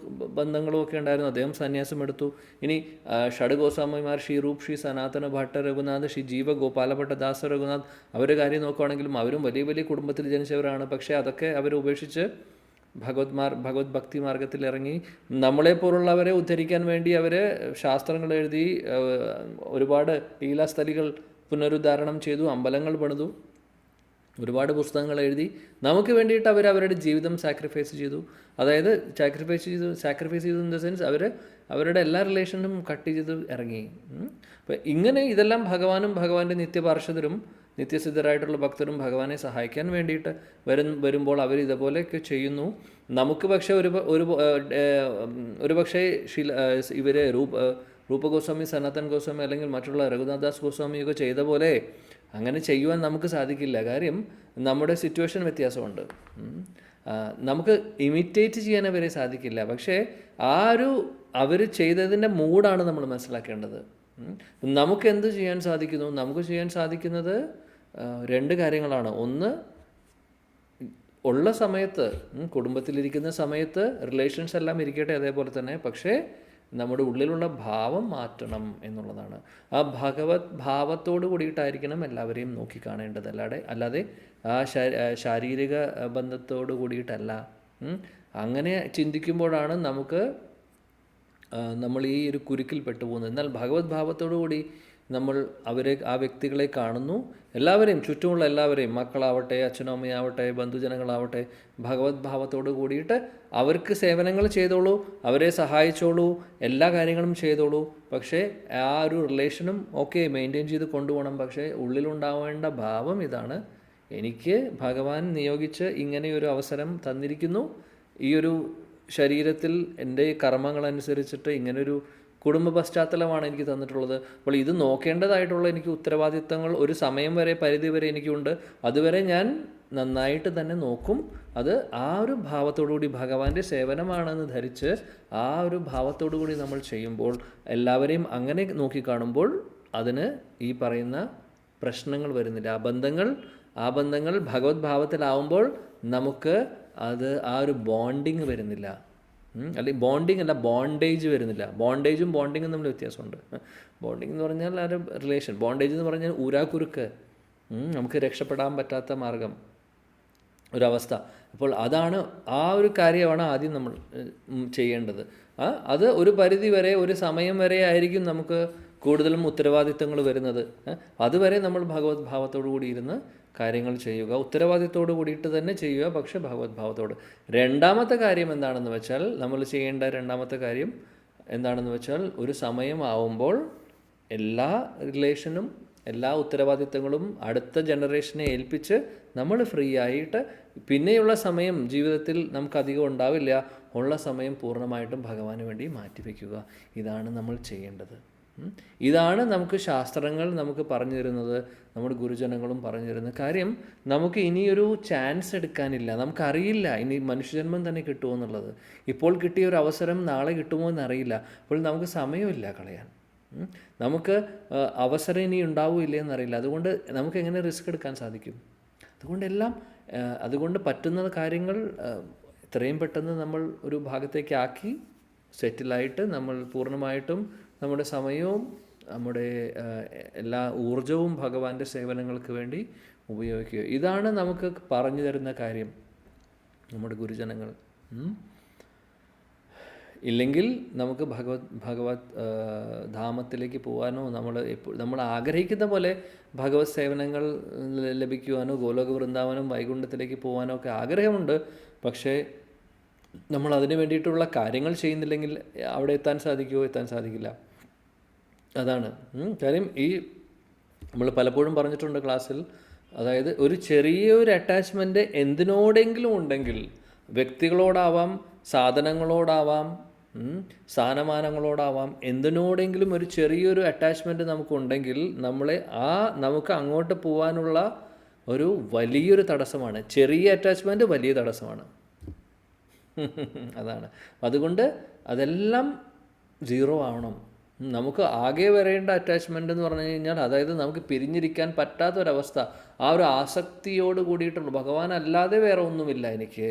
ബന്ധങ്ങളും ഒക്കെ ഉണ്ടായിരുന്നു, അദ്ദേഹം സന്യാസം എടുത്തു. ഇനി ഷഡ് ഗോസ്വാമിമാർ ശ്രീ രൂപ്, ശ്രീ സനാതന ഭട്ട രഘുനാഥ്, ശ്രീ ജീവ ഗോപാലഭട്ട ദാസ രഘുനാഥ്, അവരുടെ കാര്യം നോക്കുകയാണെങ്കിലും അവരും വലിയ വലിയ കുടുംബത്തിൽ ജനിച്ചവരാണ്. പക്ഷേ അതൊക്കെ അവർ ഉപേക്ഷിച്ച് ഭഗവത് ഭക്തി മാർഗത്തിൽ ഇറങ്ങി നമ്മളെപ്പോലുള്ളവരെ ഉദ്ധരിക്കാൻ വേണ്ടി അവർ ശാസ്ത്രങ്ങൾ എഴുതി, ഒരുപാട് ലീലാസ്ഥലികൾ പുനരുദ്ധാരണം ചെയ്തു, അമ്പലങ്ങൾ പണിതു, ഒരുപാട് പുസ്തകങ്ങൾ എഴുതി നമുക്ക് വേണ്ടിയിട്ട് അവരുടെ ജീവിതം സാക്രിഫൈസ് ചെയ്തു. അതായത് സാക്രിഫൈസ് ചെയ്തു ഇൻ ദ സെൻസ് അവരുടെ എല്ലാ റിലേഷനും കട്ട് ചെയ്ത് ഇറങ്ങി. അപ്പോൾ ഇങ്ങനെ ഇതെല്ലാം ഭഗവാനും ഭഗവാന്റെ നിത്യപാർഷദരും നിത്യസിദ്ധരായിട്ടുള്ള ഭക്തരും ഭഗവാനെ സഹായിക്കാൻ വേണ്ടിയിട്ട് വരുമ്പോൾ അവർ ഇതുപോലെയൊക്കെ ചെയ്യുന്നു. നമുക്ക് പക്ഷേ ഒരു പക്ഷേ ഇവർ രൂപഗോസ്വാമി, സനാതൻ ഗോസ്വാമി അല്ലെങ്കിൽ മറ്റുള്ള രഘുനാഥദാസ് ഗോസ്വാമിയൊക്കെ ചെയ്ത പോലെ അങ്ങനെ ചെയ്യുവാൻ നമുക്ക് സാധിക്കില്ല. കാര്യം നമ്മുടെ സിറ്റുവേഷൻ വ്യത്യാസമുണ്ട്. നമുക്ക് ഇമിറ്റേറ്റ് ചെയ്യാൻ അവരെ സാധിക്കില്ല. പക്ഷേ അവർ ചെയ്തതിൻ്റെ മൂഡാണ് നമ്മൾ മനസ്സിലാക്കേണ്ടത്. നമുക്ക് എന്ത് ചെയ്യാൻ സാധിക്കുന്നു? നമുക്ക് ചെയ്യാൻ സാധിക്കുന്നത് 2 കാര്യങ്ങളാണ്. ഒന്ന്, ഉള്ള സമയത്ത്, കുടുംബത്തിലിരിക്കുന്ന സമയത്ത് റിലേഷൻസ് എല്ലാം ഇരിക്കട്ടെ അതേപോലെ തന്നെ, പക്ഷേ നമ്മുടെ ഉള്ളിലുള്ള ഭാവം മാറ്റണം എന്നുള്ളതാണ്. ആ ഭഗവത് ഭാവത്തോട് കൂടിയിട്ടായിരിക്കണം എല്ലാവരെയും നോക്കിക്കാണേണ്ടത്, അല്ലാതെ ആ ശാരീരിക ബന്ധത്തോട് കൂടിയിട്ടല്ല. അങ്ങനെ ചിന്തിക്കുമ്പോഴാണ് നമ്മൾ ഈ ഒരു കുരുക്കിൽ പെട്ടുപോകുന്നത്. എന്നാൽ ഭഗവത് ഭാവത്തോടു കൂടി നമ്മൾ ആ വ്യക്തികളെ കാണുന്നു, എല്ലാവരെയും, ചുറ്റുമുള്ള എല്ലാവരെയും, മക്കളാവട്ടെ, അച്ഛനമ്മയാവട്ടെ, ബന്ധുജനങ്ങളാവട്ടെ, ഭഗവത് ഭാവത്തോട് കൂടിയിട്ട് അവർക്ക് സേവനങ്ങൾ ചെയ്തോളൂ, അവരെ സഹായിച്ചോളൂ, എല്ലാ കാര്യങ്ങളും ചെയ്തോളൂ. പക്ഷേ ആ ഒരു റിലേഷനും മെയിൻറ്റെയിൻ ചെയ്ത് കൊണ്ടുപോകണം. പക്ഷേ ഉള്ളിലുണ്ടാവേണ്ട ഭാവം ഇതാണ്: എനിക്ക് ഭഗവാൻ നിയോഗിച്ച് ഇങ്ങനെയൊരു അവസരം തന്നിരിക്കുന്നു, ഈ ഒരു ശരീരത്തിൽ എൻ്റെ കർമ്മങ്ങളനുസരിച്ചിട്ട് ഇങ്ങനൊരു കുടുംബ പശ്ചാത്തലമാണ് എനിക്ക് തന്നിട്ടുള്ളത്. അപ്പോൾ ഇത് നോക്കേണ്ടതായിട്ടുള്ള എനിക്ക് ഉത്തരവാദിത്തങ്ങൾ ഒരു സമയം വരെ, പരിധി വരെ എനിക്കുണ്ട്. അതുവരെ ഞാൻ നന്നായിട്ട് തന്നെ നോക്കും. അത് ആ ഒരു ഭാവത്തോടുകൂടി, ഭഗവാന്റെ സേവനമാണെന്ന് ധരിച്ച് ആ ഒരു ഭാവത്തോടുകൂടി നമ്മൾ ചെയ്യുമ്പോൾ, എല്ലാവരെയും അങ്ങനെ നോക്കിക്കാണുമ്പോൾ അതിന് ഈ പറയുന്ന പ്രശ്നങ്ങൾ വരുന്നില്ല. ആ ബന്ധങ്ങൾ ഭഗവത് ഭാവത്തിലാവുമ്പോൾ നമുക്ക് ആ ഒരു ബോണ്ടിങ് വരുന്നില്ല. അല്ലെങ്കിൽ ബോണ്ടിങ് അല്ല, ബോണ്ടേജ് വരുന്നില്ല. ബോണ്ടേജും ബോണ്ടിങ്ങും തമ്മിൽ വ്യത്യാസമുണ്ട്. ബോണ്ടിങ് എന്ന് പറഞ്ഞാൽ ആ ഒരു റിലേഷൻ, ബോണ്ടേജ് എന്ന് പറഞ്ഞാൽ ഊരാക്കുരുക്ക്, നമുക്ക് രക്ഷപ്പെടാൻ പറ്റാത്ത മാർഗം, ഒരവസ്ഥ. അപ്പോൾ അതാണ്, ആ ഒരു കാര്യമാണ് ആദ്യം നമ്മൾ ചെയ്യേണ്ടത്. അത് ഒരു പരിധി വരെ, ഒരു സമയം വരെ ആയിരിക്കും നമുക്ക് കൂടുതലും ഉത്തരവാദിത്തങ്ങൾ വരുന്നത്. അതുവരെ നമ്മൾ ഭഗവത് ഭാവത്തോടു കൂടി ഇരുന്ന് കാര്യങ്ങൾ ചെയ്യുക, ഉത്തരവാദിത്തോടു കൂടിയിട്ട് തന്നെ ചെയ്യുക, പക്ഷേ ഭഗവത് ഭാവത്തോട്. രണ്ടാമത്തെ കാര്യം എന്താണെന്ന് വെച്ചാൽ, നമ്മൾ ചെയ്യേണ്ട രണ്ടാമത്തെ കാര്യം എന്താണെന്ന് വെച്ചാൽ, ഒരു സമയം ആവുമ്പോൾ എല്ലാ റിലേഷനും എല്ലാ ഉത്തരവാദിത്തങ്ങളും അടുത്ത ജനറേഷനെ ഏൽപ്പിച്ച് നമ്മൾ ഫ്രീ ആയിട്ട്, പിന്നെയുള്ള സമയം ജീവിതത്തിൽ നമുക്കധികം ഉണ്ടാവില്ല, ഉള്ള സമയം പൂർണ്ണമായിട്ടും ഭഗവാന് വേണ്ടി മാറ്റിവെക്കുക. ഇതാണ് നമ്മൾ ചെയ്യേണ്ടത്. ഇതാണ് നമുക്ക് ശാസ്ത്രങ്ങൾ നമുക്ക് പറഞ്ഞു തരുന്നത്, നമ്മുടെ ഗുരുജനങ്ങളും പറഞ്ഞു തരുന്നത്. കാര്യം, നമുക്ക് ഇനിയൊരു ചാൻസ് എടുക്കാനില്ല. നമുക്കറിയില്ല ഇനി മനുഷ്യജന്മം തന്നെ കിട്ടുമോ എന്നുള്ളത്. ഇപ്പോൾ കിട്ടിയ ഒരു അവസരം നാളെ കിട്ടുമോ എന്നറിയില്ല. അപ്പോൾ നമുക്ക് സമയമില്ല കളയാൻ. നമുക്ക് അവസരം ഇനി ഉണ്ടാവില്ല എന്നറിയില്ല. അതുകൊണ്ട് നമുക്ക് എങ്ങനെ റിസ്ക് എടുക്കാൻ സാധിക്കും? അതുകൊണ്ട് പറ്റുന്ന കാര്യങ്ങൾ എത്രയും പെട്ടെന്ന് നമ്മൾ ഒരു ഭാഗത്തേക്ക് ആക്കി സെറ്റിലായിട്ട് നമ്മൾ പൂർണ്ണമായിട്ടും നമ്മുടെ സമയവും നമ്മുടെ എല്ലാ ഊർജവും ഭഗവാന്റെ സേവനങ്ങൾക്ക് വേണ്ടി ഉപയോഗിക്കുക. ഇതാണ് നമുക്ക് പറഞ്ഞു തരുന്ന കാര്യം നമ്മുടെ ഗുരുജനങ്ങൾ. ഇല്ലെങ്കിൽ നമുക്ക് ഭഗവത് ധാമത്തിലേക്ക് പോകാനോ, നമ്മൾ ആഗ്രഹിക്കുന്ന പോലെ ഭഗവത് സേവനങ്ങൾ ലഭിക്കുവാനോ, ഗോലോക വൃന്ദാവനം വൈകുണ്ഠത്തിലേക്ക് പോകാനോ ഒക്കെ ആഗ്രഹമുണ്ട്. പക്ഷേ നമ്മൾ അതിന് വേണ്ടിയിട്ടുള്ള കാര്യങ്ങൾ ചെയ്യുന്നില്ലെങ്കിൽ അവിടെ എത്താൻ സാധിക്കുമോ? എത്താൻ സാധിക്കില്ല. അതാണ് കാര്യം. നമ്മൾ പലപ്പോഴും പറഞ്ഞിട്ടുണ്ട് ക്ലാസ്സിൽ, അതായത് ഒരു ചെറിയൊരു അറ്റാച്ച്മെൻറ്റ് എന്തിനോടെങ്കിലും ഉണ്ടെങ്കിൽ, വ്യക്തികളോടാവാം, സാധനങ്ങളോടാവാം, സ്ഥാനമാനങ്ങളോടാവാം, എന്തിനോടെങ്കിലും ഒരു ചെറിയൊരു അറ്റാച്ച്മെൻറ്റ് നമുക്കുണ്ടെങ്കിൽ നമുക്ക് അങ്ങോട്ട് പോകാനുള്ള ഒരു വലിയൊരു തടസ്സമാണ്. ചെറിയ അറ്റാച്ച്മെൻറ്റ് വലിയ തടസ്സമാണ്. അതാണ്. അതുകൊണ്ട് അതെല്ലാം സീറോ ആവണം. നമുക്ക് ആകെ വരേണ്ട അറ്റാച്ച്മെൻ്റ് എന്ന് പറഞ്ഞു കഴിഞ്ഞാൽ, അതായത് നമുക്ക് പിരിഞ്ഞിരിക്കാൻ പറ്റാത്തൊരവസ്ഥ, ആ ഒരു ആസക്തിയോട് കൂടിയിട്ടുള്ളൂ, ഭഗവാൻ അല്ലാതെ വേറെ ഒന്നുമില്ല എനിക്ക്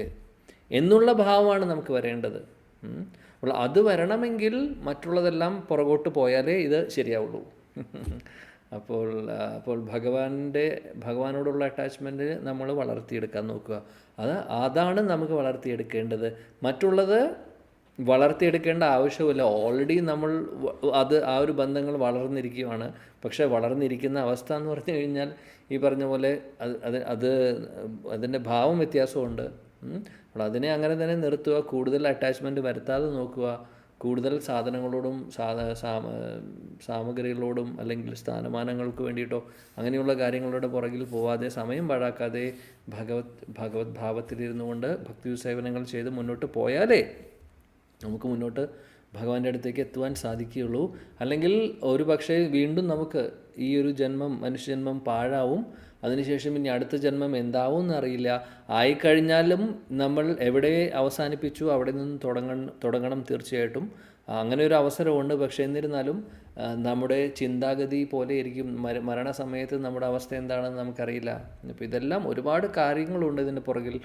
എന്നുള്ള ഭാവമാണ് നമുക്ക് വരേണ്ടത്. അപ്പോൾ അത് വരണമെങ്കിൽ മറ്റുള്ളതെല്ലാം പുറകോട്ട് പോയാലേ ഇത് ശരിയാവുള്ളൂ. അപ്പോൾ ഭഗവാനോടുള്ള അറ്റാച്ച്മെൻറ്റ് നമ്മൾ വളർത്തിയെടുക്കാൻ നോക്കുക. അതാണ് നമുക്ക് വളർത്തിയെടുക്കേണ്ടത്. മറ്റുള്ളത് വളർത്തിയെടുക്കേണ്ട ആവശ്യമില്ല. ഓൾറെഡി നമ്മൾ ആ ഒരു ബന്ധങ്ങൾ വളർന്നിരിക്കുകയാണ്. പക്ഷേ വളർന്നിരിക്കുന്ന അവസ്ഥ എന്ന് പറഞ്ഞു കഴിഞ്ഞാൽ, ഈ പറഞ്ഞ പോലെ അതിൻ്റെ ഭാവം വ്യത്യാസമുണ്ട്. അപ്പോൾ അതിനെ അങ്ങനെ തന്നെ നിർത്തുക, കൂടുതൽ അറ്റാച്ച്മെൻറ്റ് വരുത്താതെ നോക്കുക. കൂടുതൽ സാധനങ്ങളോടും സാമഗ്രികളോടും അല്ലെങ്കിൽ സ്ഥാനമാനങ്ങൾക്ക് വേണ്ടിയിട്ടോ അങ്ങനെയുള്ള കാര്യങ്ങളുടെ പുറകിൽ പോവാതെ, സമയം പാഴാക്കാതെ ഭഗവത് ഭാവത്തിലിരുന്നു കൊണ്ട് ഭക്തി സേവനങ്ങൾ ചെയ്ത് മുന്നോട്ട് പോയാലേ നമുക്ക് മുന്നോട്ട് ഭഗവാന്റെ അടുത്തേക്ക് എത്തുവാൻ സാധിക്കുകയുള്ളൂ. അല്ലെങ്കിൽ ഒരു പക്ഷേ വീണ്ടും നമുക്ക് ഈ ഒരു മനുഷ്യജന്മം പാഴാവും. അതിനുശേഷം ഇനി അടുത്ത ജന്മം എന്താവും എന്നറിയില്ല. ആയിക്കഴിഞ്ഞാലും നമ്മൾ എവിടെ അവസാനിപ്പിച്ചു അവിടെ നിന്ന് തുടങ്ങണം തീർച്ചയായിട്ടും. അങ്ങനെ ഒരു അവസരമുണ്ട്. പക്ഷേ എന്നിരുന്നാലും നമ്മുടെ ചിന്താഗതി പോലെ ഇരിക്കും മരണസമയത്ത് നമ്മുടെ അവസ്ഥ എന്താണെന്ന് നമുക്കറിയില്ല. ഇപ്പോൾ ഇതെല്ലാം ഒരുപാട് കാര്യങ്ങളുണ്ട് ഇതിൻ്റെ പുറകിൽ.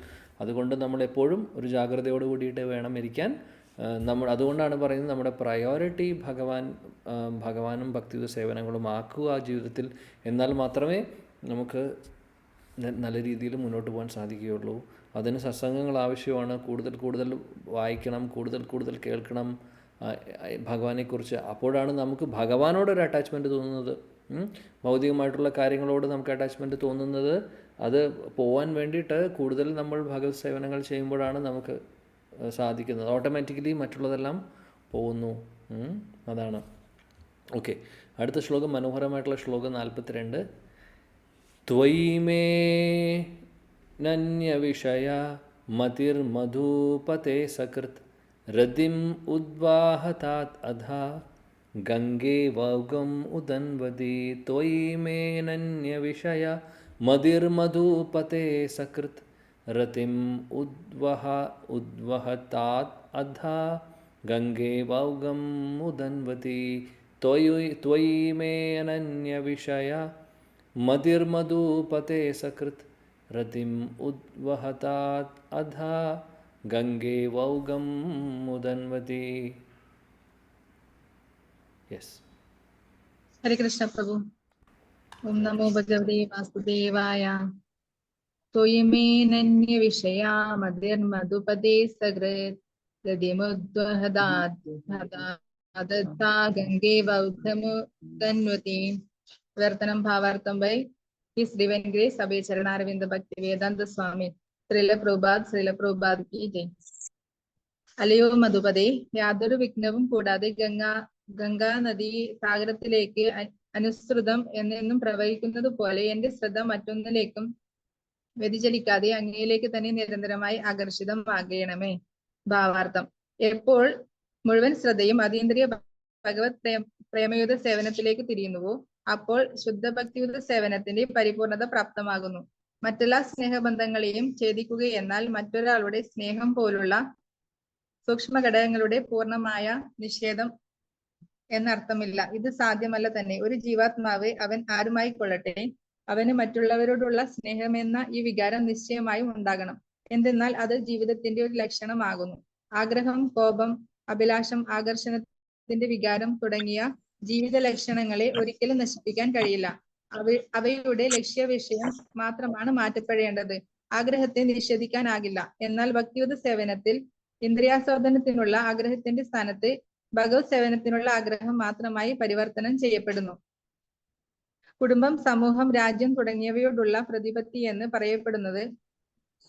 അതുകൊണ്ട് നമ്മളെപ്പോഴും ഒരു ജാഗ്രതയോട് കൂടിയിട്ട് വേണം ഇരിക്കാൻ. അതുകൊണ്ടാണ് പറയുന്നത്, നമ്മുടെ പ്രയോറിറ്റി ഭഗവാനും ഭക്തി സേവനങ്ങളും ആക്കുക ജീവിതത്തിൽ. എന്നാൽ മാത്രമേ നമുക്ക് നല്ല രീതിയിൽ മുന്നോട്ട് പോകാൻ സാധിക്കുകയുള്ളൂ. അതിന് സത്സംഗങ്ങൾ ആവശ്യമാണ്. കൂടുതൽ വായിക്കണം, കൂടുതൽ കേൾക്കണം ഭഗവാനെക്കുറിച്ച്. അപ്പോഴാണ് നമുക്ക് ഭഗവാനോടൊരു അറ്റാച്ച്മെൻറ്റ് തോന്നുന്നത്. ഭൗതികമായിട്ടുള്ള കാര്യങ്ങളോട് നമുക്ക് അറ്റാച്ച്മെൻറ്റ് തോന്നുന്നത്, അത് പോകാൻ വേണ്ടിയിട്ട് കൂടുതൽ നമ്മൾ ഭഗവത് സേവനങ്ങൾ ചെയ്യുമ്പോഴാണ് നമുക്ക് സാധിക്കുന്നത്. ഓട്ടോമാറ്റിക്കലി മറ്റുള്ളതെല്ലാം പോകുന്നു. അതാണ്. ഓക്കെ, അടുത്ത ശ്ലോകം മനോഹരമായിട്ടുള്ള ശ്ലോകം 42. ത്വയി മേ നന്യവിഷയ മതിർമധുപതേ സകൃത് രതിം ഉദ്വാഹതാത് അധാ ഗംഗേ വൗഗം ഉദൻവതി. ത്വയി മേ നന്യവിഷയ മതിർമധുപതേ സകൃത് രതിം ഉദ്വഹതാത് അധാ ഗംഗേ വൗഗം ഉദൻവതി. ത്വയി മേ അനന്യവിഷയ മതിർമധുപതേ സകൃത് രതിം ഉദ്വഹതാത് അധാ ഗംഗേ വൗഗം മുദൻവതി. യെസ്. ഹരേ കൃഷ്ണ പ്രഭു. ഓം നമോ ഭഗവതേ വാസുദേവായ. ത്വയിമേനന്യ വിഷയാ മതിർമധുപദേ സകൃത് ഗതിമുദ്വഹദാ ഗംഗേ വൗദ്ധമുദന്വതി. വിവർത്തനം ഭാവാർത്ഥം ബൈ ഹിസ് ഡിവൈൻ ഗ്രേസ് അഭയ ചരണാരവിന്ദ ഭക്തി വേദാന്ത സ്വാമി ശ്രീല പ്രഭുപാദ് കി ജയ്. അലയോ മധുപദേ, യാതൊരു വിഘ്നവും കൂടാതെ ഗംഗാ നദി സാഗരത്തിലേക്ക് അനുസൃതം എന്നെന്നും പ്രവഹിക്കുന്നത് പോലെ എന്റെ ശ്രദ്ധ മറ്റൊന്നിലേക്കും വ്യതിചലിക്കാതെ അങ്ങയിലേക്ക് തന്നെ നിരന്തരമായി ആകർഷിതമാകണമേ. ഭാവാർത്ഥം. എപ്പോൾ മുഴുവൻ ശ്രദ്ധയും അതീന്ദ്രിയ ഭഗവത് പ്രേമയുധ സേവനത്തിലേക്ക് തിരിയുന്നുവോ അപ്പോൾ ശുദ്ധഭക്തിയുധ സേവനത്തിന്റെ പരിപൂർണത പ്രാപ്തമാകുന്നു. മറ്റെല്ലാ സ്നേഹബന്ധങ്ങളെയും ഛേദിക്കുക എന്നാൽ മറ്റൊരാളുടെ സ്നേഹം പോലുള്ള സൂക്ഷ്മ ഘടകങ്ങളുടെ പൂർണ്ണമായ നിഷേധം എന്നർത്ഥമില്ല. ഇത് സാധ്യമല്ല തന്നെ. ഒരു ജീവാത്മാവ് അവൻ ആരുമായി കൊള്ളട്ടെ, അവന് മറ്റുള്ളവരോടുള്ള സ്നേഹമെന്ന ഈ വികാരം നിശ്ചയമായും ഉണ്ടാകണം. എന്തെന്നാൽ അത് ജീവിതത്തിന്റെ ഒരു ലക്ഷണമാകുന്നു. ആഗ്രഹം, കോപം, അഭിലാഷം, ആകർഷണത്തിന്റെ വികാരം തുടങ്ങിയ ജീവിത ലക്ഷണങ്ങളെ ഒരിക്കലും നശിപ്പിക്കാൻ കഴിയില്ല. അവയുടെ ലക്ഷ്യവിഷയം മാത്രമാണ് മാറ്റപ്പെടേണ്ടത്. ആഗ്രഹത്തെ നിഷേധിക്കാനാകില്ല. എന്നാൽ ഭക്തിയുത സേവനത്തിൽ ഇന്ദ്രിയാസ്വാദനത്തിനുള്ള ആഗ്രഹത്തിന്റെ സ്ഥാനത്ത് ഭഗവത് സേവനത്തിനുള്ള ആഗ്രഹം മാത്രമായി പരിവർത്തനം ചെയ്യപ്പെടുന്നു. കുടുംബം, സമൂഹം, രാജ്യം തുടങ്ങിയവയോടുള്ള പ്രതിപത്തി എന്ന് പറയപ്പെടുന്നത്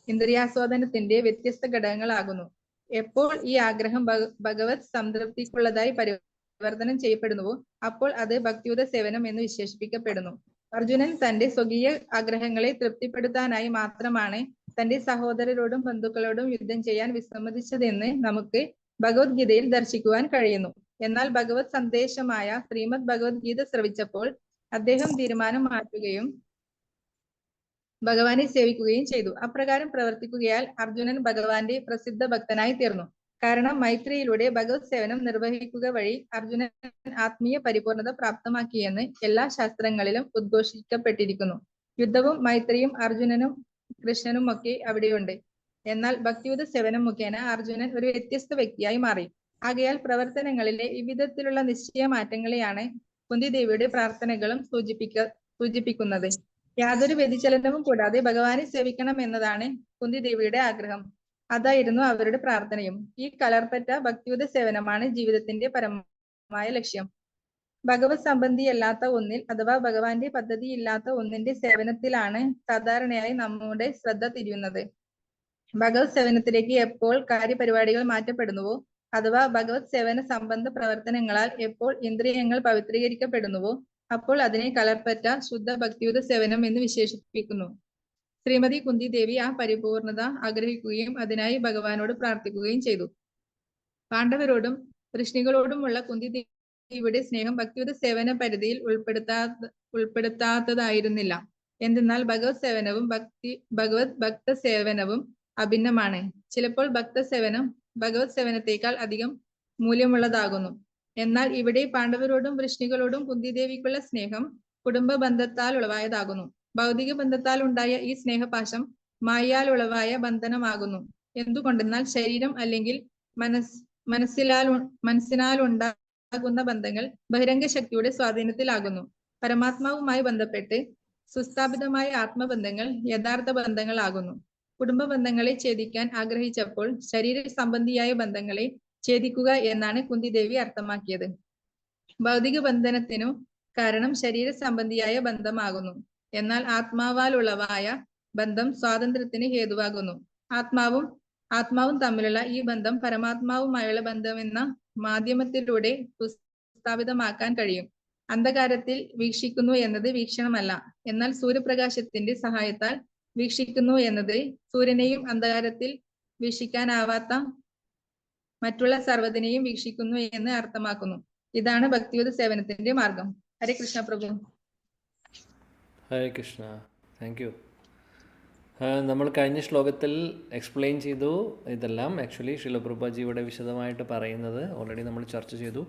ഇന്ദ്രിയാസ്വാദനത്തിന്റെ വ്യത്യസ്ത ഘടകങ്ങളാകുന്നു. എപ്പോൾ ഈ ആഗ്രഹം ഭഗവത് സംതൃപ്തിക്കുള്ളതായി പരിവർത്തനം ചെയ്യപ്പെടുന്നുവോ അപ്പോൾ അത് ഭക്തിയുത സേവനം എന്ന് വിശേഷിപ്പിക്കപ്പെടുന്നു. അർജുനൻ തന്റെ സ്വകീയ ആഗ്രഹങ്ങളെ തൃപ്തിപ്പെടുത്താനായി മാത്രമാണ് തന്റെ സഹോദരരോടും ബന്ധുക്കളോടും യുദ്ധം ചെയ്യാൻ വിസമ്മതിച്ചതെന്ന് നമുക്ക് ഭഗവത്ഗീതയിൽ ദർശിക്കുവാൻ കഴിയുന്നു. എന്നാൽ ഭഗവത് സന്ദേശമായ ശ്രീമദ് ഭഗവത്ഗീത ശ്രവിച്ചപ്പോൾ അദ്ദേഹം തീരുമാനം മാറ്റുകയും ഭഗവാനെ സേവിക്കുകയും ചെയ്തു. അപ്രകാരം പ്രവർത്തിക്കുകയാൽ അർജുനൻ ഭഗവാന്റെ പ്രസിദ്ധ ഭക്തനായി തീർന്നു. കാരണം മൈത്രിയിലൂടെ ഭഗവത് സേവനം നിർവഹിക്കുക വഴി അർജുനൻ ആത്മീയ പരിപൂർണത പ്രാപ്തമാക്കിയെന്ന് എല്ലാ ശാസ്ത്രങ്ങളിലും ഉദ്ഘോഷിക്കപ്പെട്ടിരിക്കുന്നു. യുദ്ധവും മൈത്രിയും അർജുനനും കൃഷ്ണനും ഒക്കെ അവിടെയുണ്ട്. എന്നാൽ ഭക്തിയുത സേവനം മുഖേന അർജുനൻ ഒരു വ്യത്യസ്ത വ്യക്തിയായി മാറി. ആകയാൽ പ്രവർത്തനങ്ങളിലെ വിവിധത്തിലുള്ള നിശ്ചയ മാറ്റങ്ങളെയാണ് കുന്തിദേവിയുടെ പ്രാർത്ഥനകളും സൂചിപ്പിക്കുന്നത്. യാതൊരു വ്യതിചലനവും കൂടാതെ ഭഗവാനെ സേവിക്കണം എന്നതാണ് കുന്തിദേവിയുടെ ആഗ്രഹം. അതായിരുന്നു അവരുടെ പ്രാർത്ഥനയും. ഈ കലർപ്പറ്റ ഭക്തിയുത സേവനമാണ് ജീവിതത്തിന്റെ പരമമായ ലക്ഷ്യം. ഭഗവത് സംബന്ധിയല്ലാത്ത ഒന്നിൽ അഥവാ ഭഗവാന്റെ പദ്ധതി ഇല്ലാത്ത ഒന്നിന്റെ സേവനത്തിലാണ് സാധാരണയായി നമ്മുടെ ശ്രദ്ധ തിരിയുന്നത്. ഭഗവത് സേവനത്തിലേക്ക് എപ്പോൾ കാര്യപരിപാടികൾ മാറ്റപ്പെടുന്നുവോ അഥവാ ഭഗവത് സേവന സംബന്ധ പ്രവർത്തനങ്ങളാൽ എപ്പോൾ ഇന്ദ്രിയങ്ങൾ പവിത്രീകരിക്കപ്പെടുന്നുവോ അപ്പോൾ അതിനെ കലർപ്പറ്റ ശുദ്ധ ഭക്തിയുത സേവനം എന്ന് വിശേഷിപ്പിക്കുന്നു. ശ്രീമതി കുന്തി ദേവി ആ പരിപൂർണത ആഗ്രഹിക്കുകയും അതിനായി ഭഗവാനോട് പ്രാർത്ഥിക്കുകയും ചെയ്തു. പാണ്ഡവരോടും ഋഷികളോടുമുള്ള കുന്തി ദേവിയുടെ സ്നേഹം ഭക്തിയുത സേവന പരിധിയിൽ ഉൾപ്പെടുത്താത്തതായിരുന്നില്ല. എന്തെന്നാൽ ഭഗവത് ഭക്ത സേവനവും അഭിന്നമാണ്. ചിലപ്പോൾ ഭക്ത സേവനം ഭഗവത് സേവനത്തെക്കാൾ അധികം മൂല്യമുള്ളതാകുന്നു. എന്നാൽ ഇവിടെ പാണ്ഡവരോടും വൃഷ്ണികളോടും കുന്തിദേവിക്കുള്ള സ്നേഹം കുടുംബ ബന്ധത്താൽ ഉളവായതാകുന്നു. ഭൗതിക ബന്ധത്താൽ ഉണ്ടായ ഈ സ്നേഹപാശം മായയാൽ ഉളവായ ബന്ധനമാകുന്നു. എന്തുകൊണ്ടെന്നാൽ ശരീരം അല്ലെങ്കിൽ മനസ്സിനാൽ ഉണ്ടാകുന്ന ബന്ധങ്ങൾ ബഹിരംഗ ശക്തിയുടെ സ്വാധീനത്തിലാകുന്നു. പരമാത്മാവുമായി ബന്ധപ്പെട്ട് സുസ്ഥാപിതമായ ആത്മബന്ധങ്ങൾ യഥാർത്ഥ ബന്ധങ്ങളാകുന്നു. കുടുംബ ബന്ധങ്ങളെ ഛേദിക്കാൻ ആഗ്രഹിച്ചപ്പോൾ ശരീര സംബന്ധിയായ ബന്ധങ്ങളെ ഛേദിക്കുക എന്നാണ് കുന്തിദേവി അർത്ഥമാക്കിയത്. ഭൗതിക ബന്ധനത്തിനു കാരണം ശരീര സംബന്ധിയായ ബന്ധമാകുന്നു. എന്നാൽ ആത്മാവാൽ ഉളവായ ബന്ധം സ്വാതന്ത്ര്യത്തിന് ഹേതുവാകുന്നു. ആത്മാവും തമ്മിലുള്ള ഈ ബന്ധം പരമാത്മാവുമായുള്ള ബന്ധമെന്ന മാധ്യമത്തിലൂടെ സുസ്ഥാപിതമാക്കാൻ കഴിയും. അന്ധകാരത്തിൽ വീക്ഷിക്കുന്നു എന്നത് വീക്ഷണമല്ല. എന്നാൽ സൂര്യപ്രകാശത്തിന്റെ സഹായത്താൽ വീക്ഷിക്കുന്നു എന്നത് സൂര്യനെയും അന്ധകാരത്തിൽ വീക്ഷിക്കാനാവാത്ത മറ്റുള്ള സർവ്വതിനെയും വീക്ഷിക്കുന്നു എന്ന് അർത്ഥമാക്കുന്നു. ഇതാണ് ഭക്തിയുത സേവനത്തിന്റെ മാർഗം. ഹരേ കൃഷ്ണ പ്രഭു. ഹരേ കൃഷ്ണ. Thank you. നമ്മൾ കഴിഞ്ഞ ശ്ലോകത്തിൽ എക്സ്പ്ലെയിൻ ചെയ്തു ഇതെല്ലാം. ആക്ച്വലി ശ്രീല പ്രഭുപാദ് ഇവിടെ വിശദമായിട്ട് പറയുന്നത് ഓൾറെഡി നമ്മൾ ചർച്ച ചെയ്തു.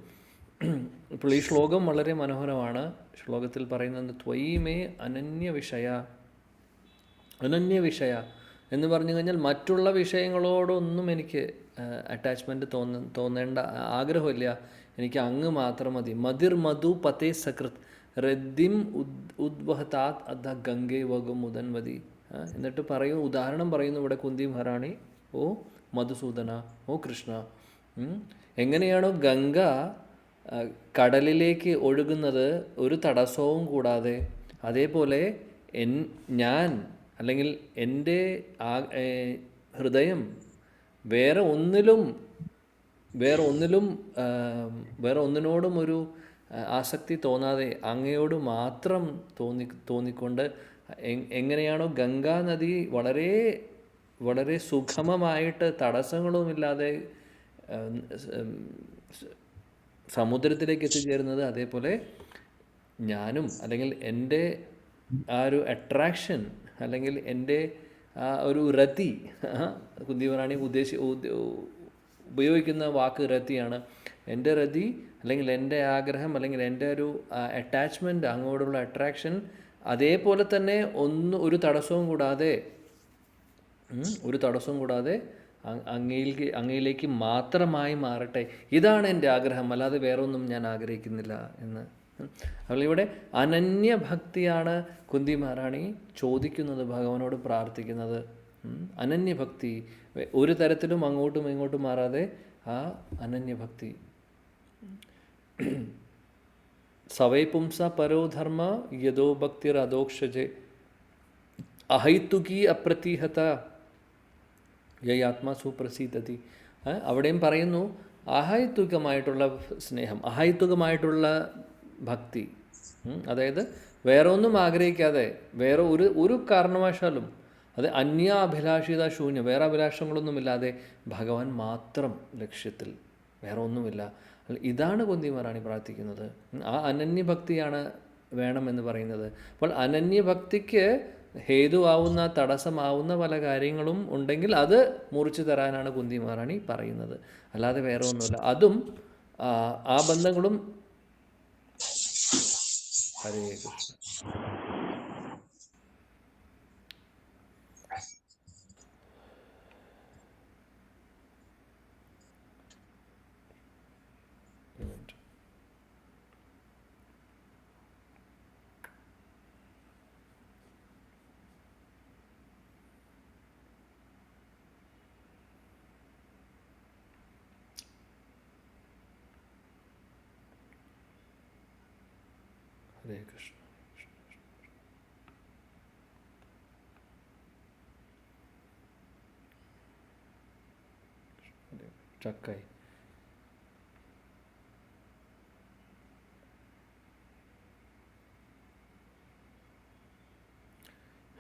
ഇപ്പോൾ ഈ ശ്ലോകം വളരെ മനോഹരമാണ്. ശ്ലോകത്തിൽ പറയുന്നത് ത്വയി മേ അനന്യ വിഷയ എന്ന് പറഞ്ഞു കഴിഞ്ഞാൽ മറ്റുള്ള വിഷയങ്ങളോടൊന്നും എനിക്ക് അറ്റാച്ച്മെൻറ്റ് തോന്നേണ്ട ആഗ്രഹമില്ല. എനിക്ക് അങ്ങ് മാത്രം മതി. മതിർ മധു പതേ സകൃത് റദ്ദിം ഉദ്വഹതാത് അധ ഗംഗേ വകും മുതൻവതി. എന്നിട്ട് ഉദാഹരണം പറയുന്നു ഇവിടെ കുന്തി മഹാറാണി. ഓ മധുസൂദന, ഓ കൃഷ്ണ, എങ്ങനെയാണോ ഗംഗ കടലിലേക്ക് ഒഴുകുന്നത് ഒരു തടസ്സവും കൂടാതെ, അതേപോലെ ഞാൻ അല്ലെങ്കിൽ എൻ്റെ ഹൃദയം വേറെ ഒന്നിനോടും ഒരു ആസക്തി തോന്നാതെ അങ്ങയോട് മാത്രം തോന്നിക്കൊണ്ട് എങ്ങനെയാണോ ഗംഗാ നദി വളരെ വളരെ സുഗമമായിട്ട് തടസ്സങ്ങളുമില്ലാതെ സമുദ്രത്തിലേക്ക് എത്തിച്ചേരുന്നത്, അതേപോലെ ഞാനും അല്ലെങ്കിൽ എൻ്റെ ആ ഒരു അട്രാക്ഷൻ അല്ലെങ്കിൽ എൻ്റെ ആ ഒരു രതി, കുന്തി മഹാറാണി ഉപയോഗിക്കുന്ന വാക്ക് രതിയാണ്. എൻ്റെ രതി അല്ലെങ്കിൽ എൻ്റെ ആഗ്രഹം അല്ലെങ്കിൽ എൻ്റെ ഒരു അറ്റാച്ച്മെൻറ്റ്, അങ്ങോട്ടുള്ള അട്രാക്ഷൻ അതേപോലെ തന്നെ ഒരു തടസ്സവും കൂടാതെ അങ്ങയിലേക്ക് മാത്രമായി മാറട്ടെ. ഇതാണ് എൻ്റെ ആഗ്രഹം, അല്ലാതെ വേറൊന്നും ഞാൻ ആഗ്രഹിക്കുന്നില്ല എന്ന്. അപ്പോൾ ഇവിടെ അനന്യഭക്തിയാണ് കുന്തി മഹാറാണി ചോദിക്കുന്നത്, ഭഗവാനോട് പ്രാർത്ഥിക്കുന്നത്. അനന്യഭക്തി, ഒരു തരത്തിലും അങ്ങോട്ടും ഇങ്ങോട്ടും മാറാതെ ആ അനന്യഭക്തി. സവൈ പുംസ പരോധർമ്മ യദോ ഭക്തിർ അധോക്ഷജേ അഹൈത്തുകി അപ്രതിഹത യാത്മാ സുപ്രസീദതി. അവിടെയും പറയുന്നു അഹൈത്തുകമായിട്ടുള്ള സ്നേഹം, അഹൈത്തുകമായിട്ടുള്ള ഭക്തി. അതായത് വേറെ ഒന്നും ആഗ്രഹിക്കാതെ, വേറെ ഒരു കാരണവശാലും, അത് അന്യാഭിലാഷിത ശൂന്യം, വേറെ അഭിലാഷങ്ങളൊന്നുമില്ലാതെ ഭഗവാൻ മാത്രം ലക്ഷ്യത്തിൽ, വേറെ ഒന്നുമില്ല. ഇതാണ് കുന്തി മഹാറാണി പ്രാർത്ഥിക്കുന്നത്. ആ അനന്യഭക്തിയാണ് വേണമെന്ന് പറയുന്നത്. അപ്പോൾ അനന്യഭക്തിക്ക് ഹേതുവാവുന്ന, തടസ്സമാവുന്ന പല കാര്യങ്ങളും ഉണ്ടെങ്കിൽ അത് മുറിച്ചു തരാനാണ് കുന്തി മഹാറാണി പറയുന്നത്, അല്ലാതെ വേറെ ഒന്നുമില്ല. അതും ആ ബന്ധങ്ങളും. ഹരേ കൃഷ്ണ. ഹരേ കൃഷ്ണ. ചക്കായി.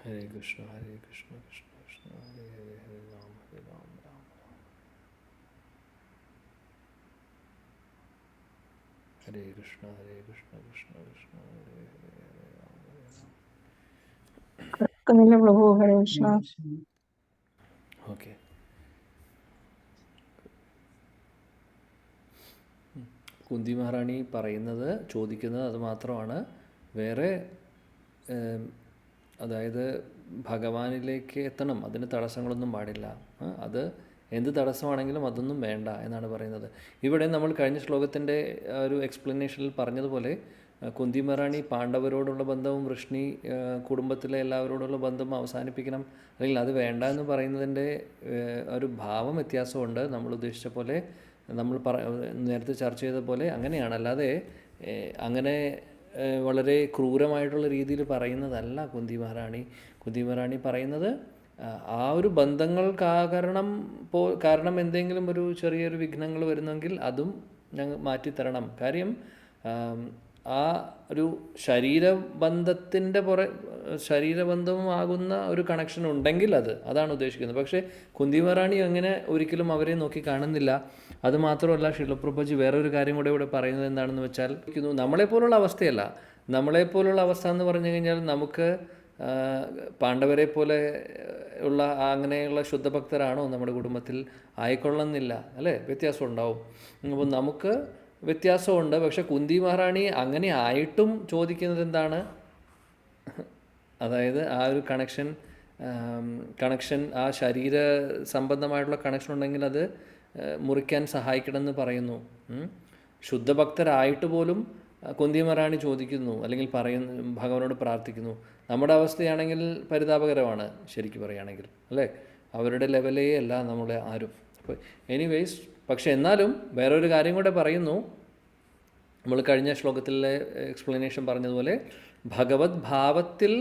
ഹരേ കൃഷ്ണ ഹരേ കൃഷ്ണ കൃഷ്ണ കൃഷ്ണ ഹരേ ഹരേ ഹരേ രാം രാം രാം. ഹരേ കൃഷ്ണ കൃഷ്ണ കൃഷ്ണ ഹരേ ഹരേ ഹരേ രാം പ്രഭു. ഹരേ കൃഷ്ണ. ഓക്കെ. കുന്തി മഹാറാണി ചോദിക്കുന്നത് അത് മാത്രമാണ്. വേറെ അതായത് ഭഗവാനിലേക്ക് എത്തണം, അതിന് തടസ്സങ്ങളൊന്നും പാടില്ല. അത് എന്ത് തടസ്സമാണെങ്കിലും അതൊന്നും വേണ്ട എന്നാണ് പറയുന്നത്. ഇവിടെ നമ്മൾ കഴിഞ്ഞ ശ്ലോകത്തിൻ്റെ ഒരു എക്സ്പ്ലനേഷനിൽ പറഞ്ഞതുപോലെ കുന്തി മഹാറാണി പാണ്ഡവരോടുള്ള ബന്ധവും വൃഷ്ണി കുടുംബത്തിലെ എല്ലാവരോടുള്ള ബന്ധം അവസാനിപ്പിക്കണം, അല്ലെങ്കിൽ അത് വേണ്ട എന്ന് പറയുന്നതിൻ്റെ ഒരു ഭാവം വ്യത്യാസമുണ്ട്. നമ്മൾ ഉദ്ദേശിച്ച പോലെ, നമ്മൾ നേരത്തെ ചർച്ച ചെയ്ത പോലെ അങ്ങനെയാണ്, അല്ലാതെ അങ്ങനെ വളരെ ക്രൂരമായിട്ടുള്ള രീതിയിൽ പറയുന്നതല്ല കുന്തി മഹാറാണി. കുന്തി മഹാറാണി പറയുന്നത് ആ ഒരു ബന്ധങ്ങൾ കാരണം എന്തെങ്കിലും ഒരു ചെറിയൊരു വിഘ്നങ്ങൾ വരുന്നെങ്കിൽ അതും ഞങ്ങൾ മാറ്റിത്തരണം. കാര്യം ആ ഒരു ശരീരബന്ധമാകുന്ന ഒരു കണക്ഷൻ ഉണ്ടെങ്കിൽ അതാണ് ഉദ്ദേശിക്കുന്നത്. പക്ഷേ കുന്തി മഹാറാണി അങ്ങനെ ഒരിക്കലും അവരെ നോക്കി കാണുന്നില്ല. അതുമാത്രമല്ല, ശിലപ്രഭുജി വേറൊരു കാര്യം കൂടെ ഇവിടെ പറയുന്നത് എന്താണെന്ന് വെച്ചാൽ, നമ്മളെപ്പോലുള്ള അവസ്ഥയല്ല. നമ്മളെപ്പോലുള്ള അവസ്ഥ എന്ന് പറഞ്ഞു കഴിഞ്ഞാൽ നമുക്ക് പാണ്ഡവരെ പോലെ ഉള്ള അങ്ങനെയുള്ള ശുദ്ധഭക്തരാണോ നമ്മുടെ കുടുംബത്തിൽ ആയിക്കൊള്ളുന്നില്ല, അല്ലേ? വ്യത്യാസം ഉണ്ടാവും. അപ്പോൾ നമുക്ക് വ്യത്യാസമുണ്ട്. പക്ഷെ കുന്തി മഹാറാണി അങ്ങനെ ആയിട്ടും ചോദിക്കുന്നത് എന്താണ്? അതായത് ആ ഒരു കണക്ഷൻ കണക്ഷൻ, ആ ശരീര സംബന്ധമായിട്ടുള്ള കണക്ഷൻ ഉണ്ടെങ്കിൽ അത് മുറിക്കാൻ സഹായിക്കണമെന്ന് പറയുന്നു. ശുദ്ധഭക്തരായിട്ട് പോലും കുന്തി മഹാറാണി ചോദിക്കുന്നു അല്ലെങ്കിൽ പറയുന്നു, ഭഗവാനോട് പ്രാർത്ഥിക്കുന്നു. നമ്മുടെ അവസ്ഥയാണെങ്കിൽ പരിതാപകരമാണ് ശരിക്കും പറയുകയാണെങ്കിൽ, അല്ലേ? അവരുടെ ലെവലേ അല്ല നമ്മളെ ആരും. അപ്പോൾ എനിവേയ്സ്, പക്ഷെ എന്നാലും വേറൊരു കാര്യം കൂടെ പറയുന്നു. നമ്മൾ കഴിഞ്ഞ ശ്ലോകത്തിലെ എക്സ്പ്ലനേഷൻ പറഞ്ഞതുപോലെ ഭഗവത് ഭാവത്തിൽ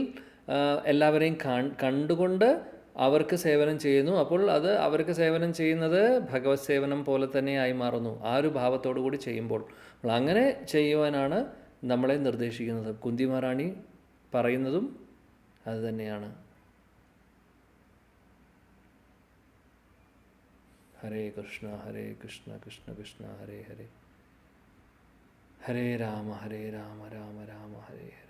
എല്ലാവരെയും കണ്ടുകൊണ്ട് അവർക്ക് സേവനം ചെയ്യുന്നു. അപ്പോൾ അത് അവർക്ക് സേവനം ചെയ്യുന്നത് ഭഗവത് സേവനം പോലെ തന്നെ ആയി മാറുന്നു ആ ഒരു ഭാവത്തോടു കൂടി ചെയ്യുമ്പോൾ. അപ്പോൾ അങ്ങനെ ചെയ്യുവാനാണ് നമ്മളെ നിർദ്ദേശിക്കുന്നത്. കുന്തി മഹാറാണി പറയുന്നതും അത് തന്നെയാണ്. ഹരേ കൃഷ്ണ ഹരേ കൃഷ്ണ കൃഷ്ണ കൃഷ്ണ ഹരേ ഹരേ, ഹരേ രാമ രാമ രാമ ഹരേ ഹരേ.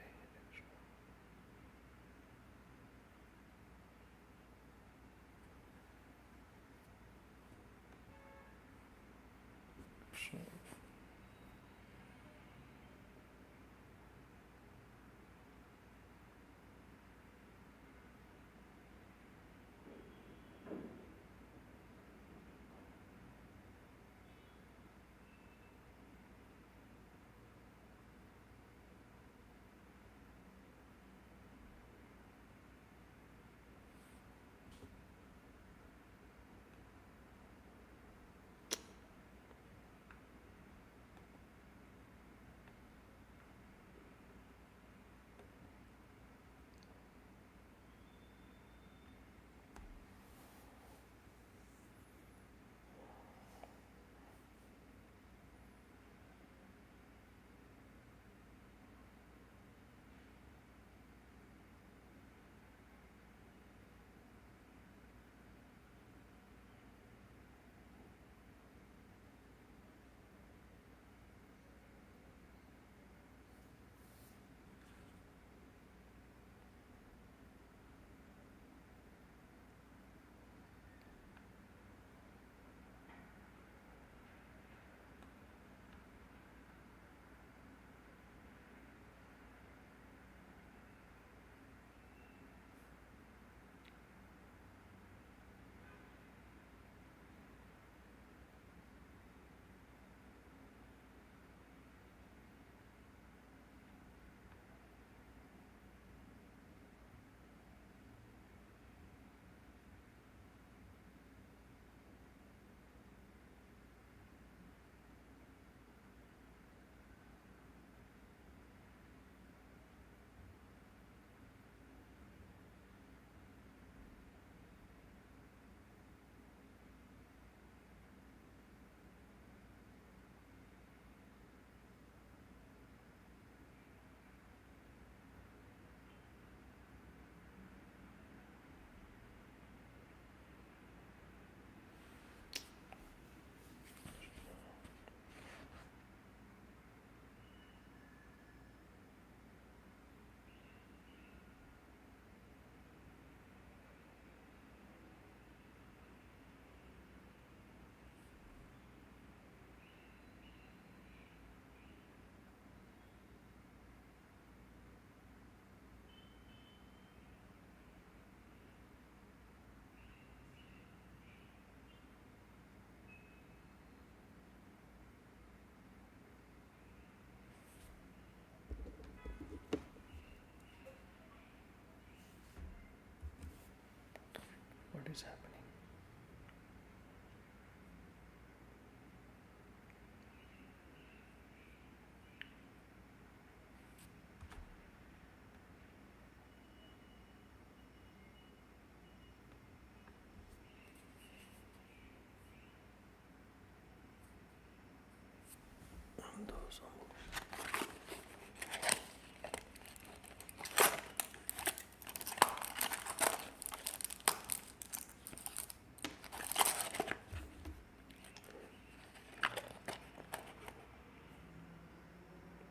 What is happening?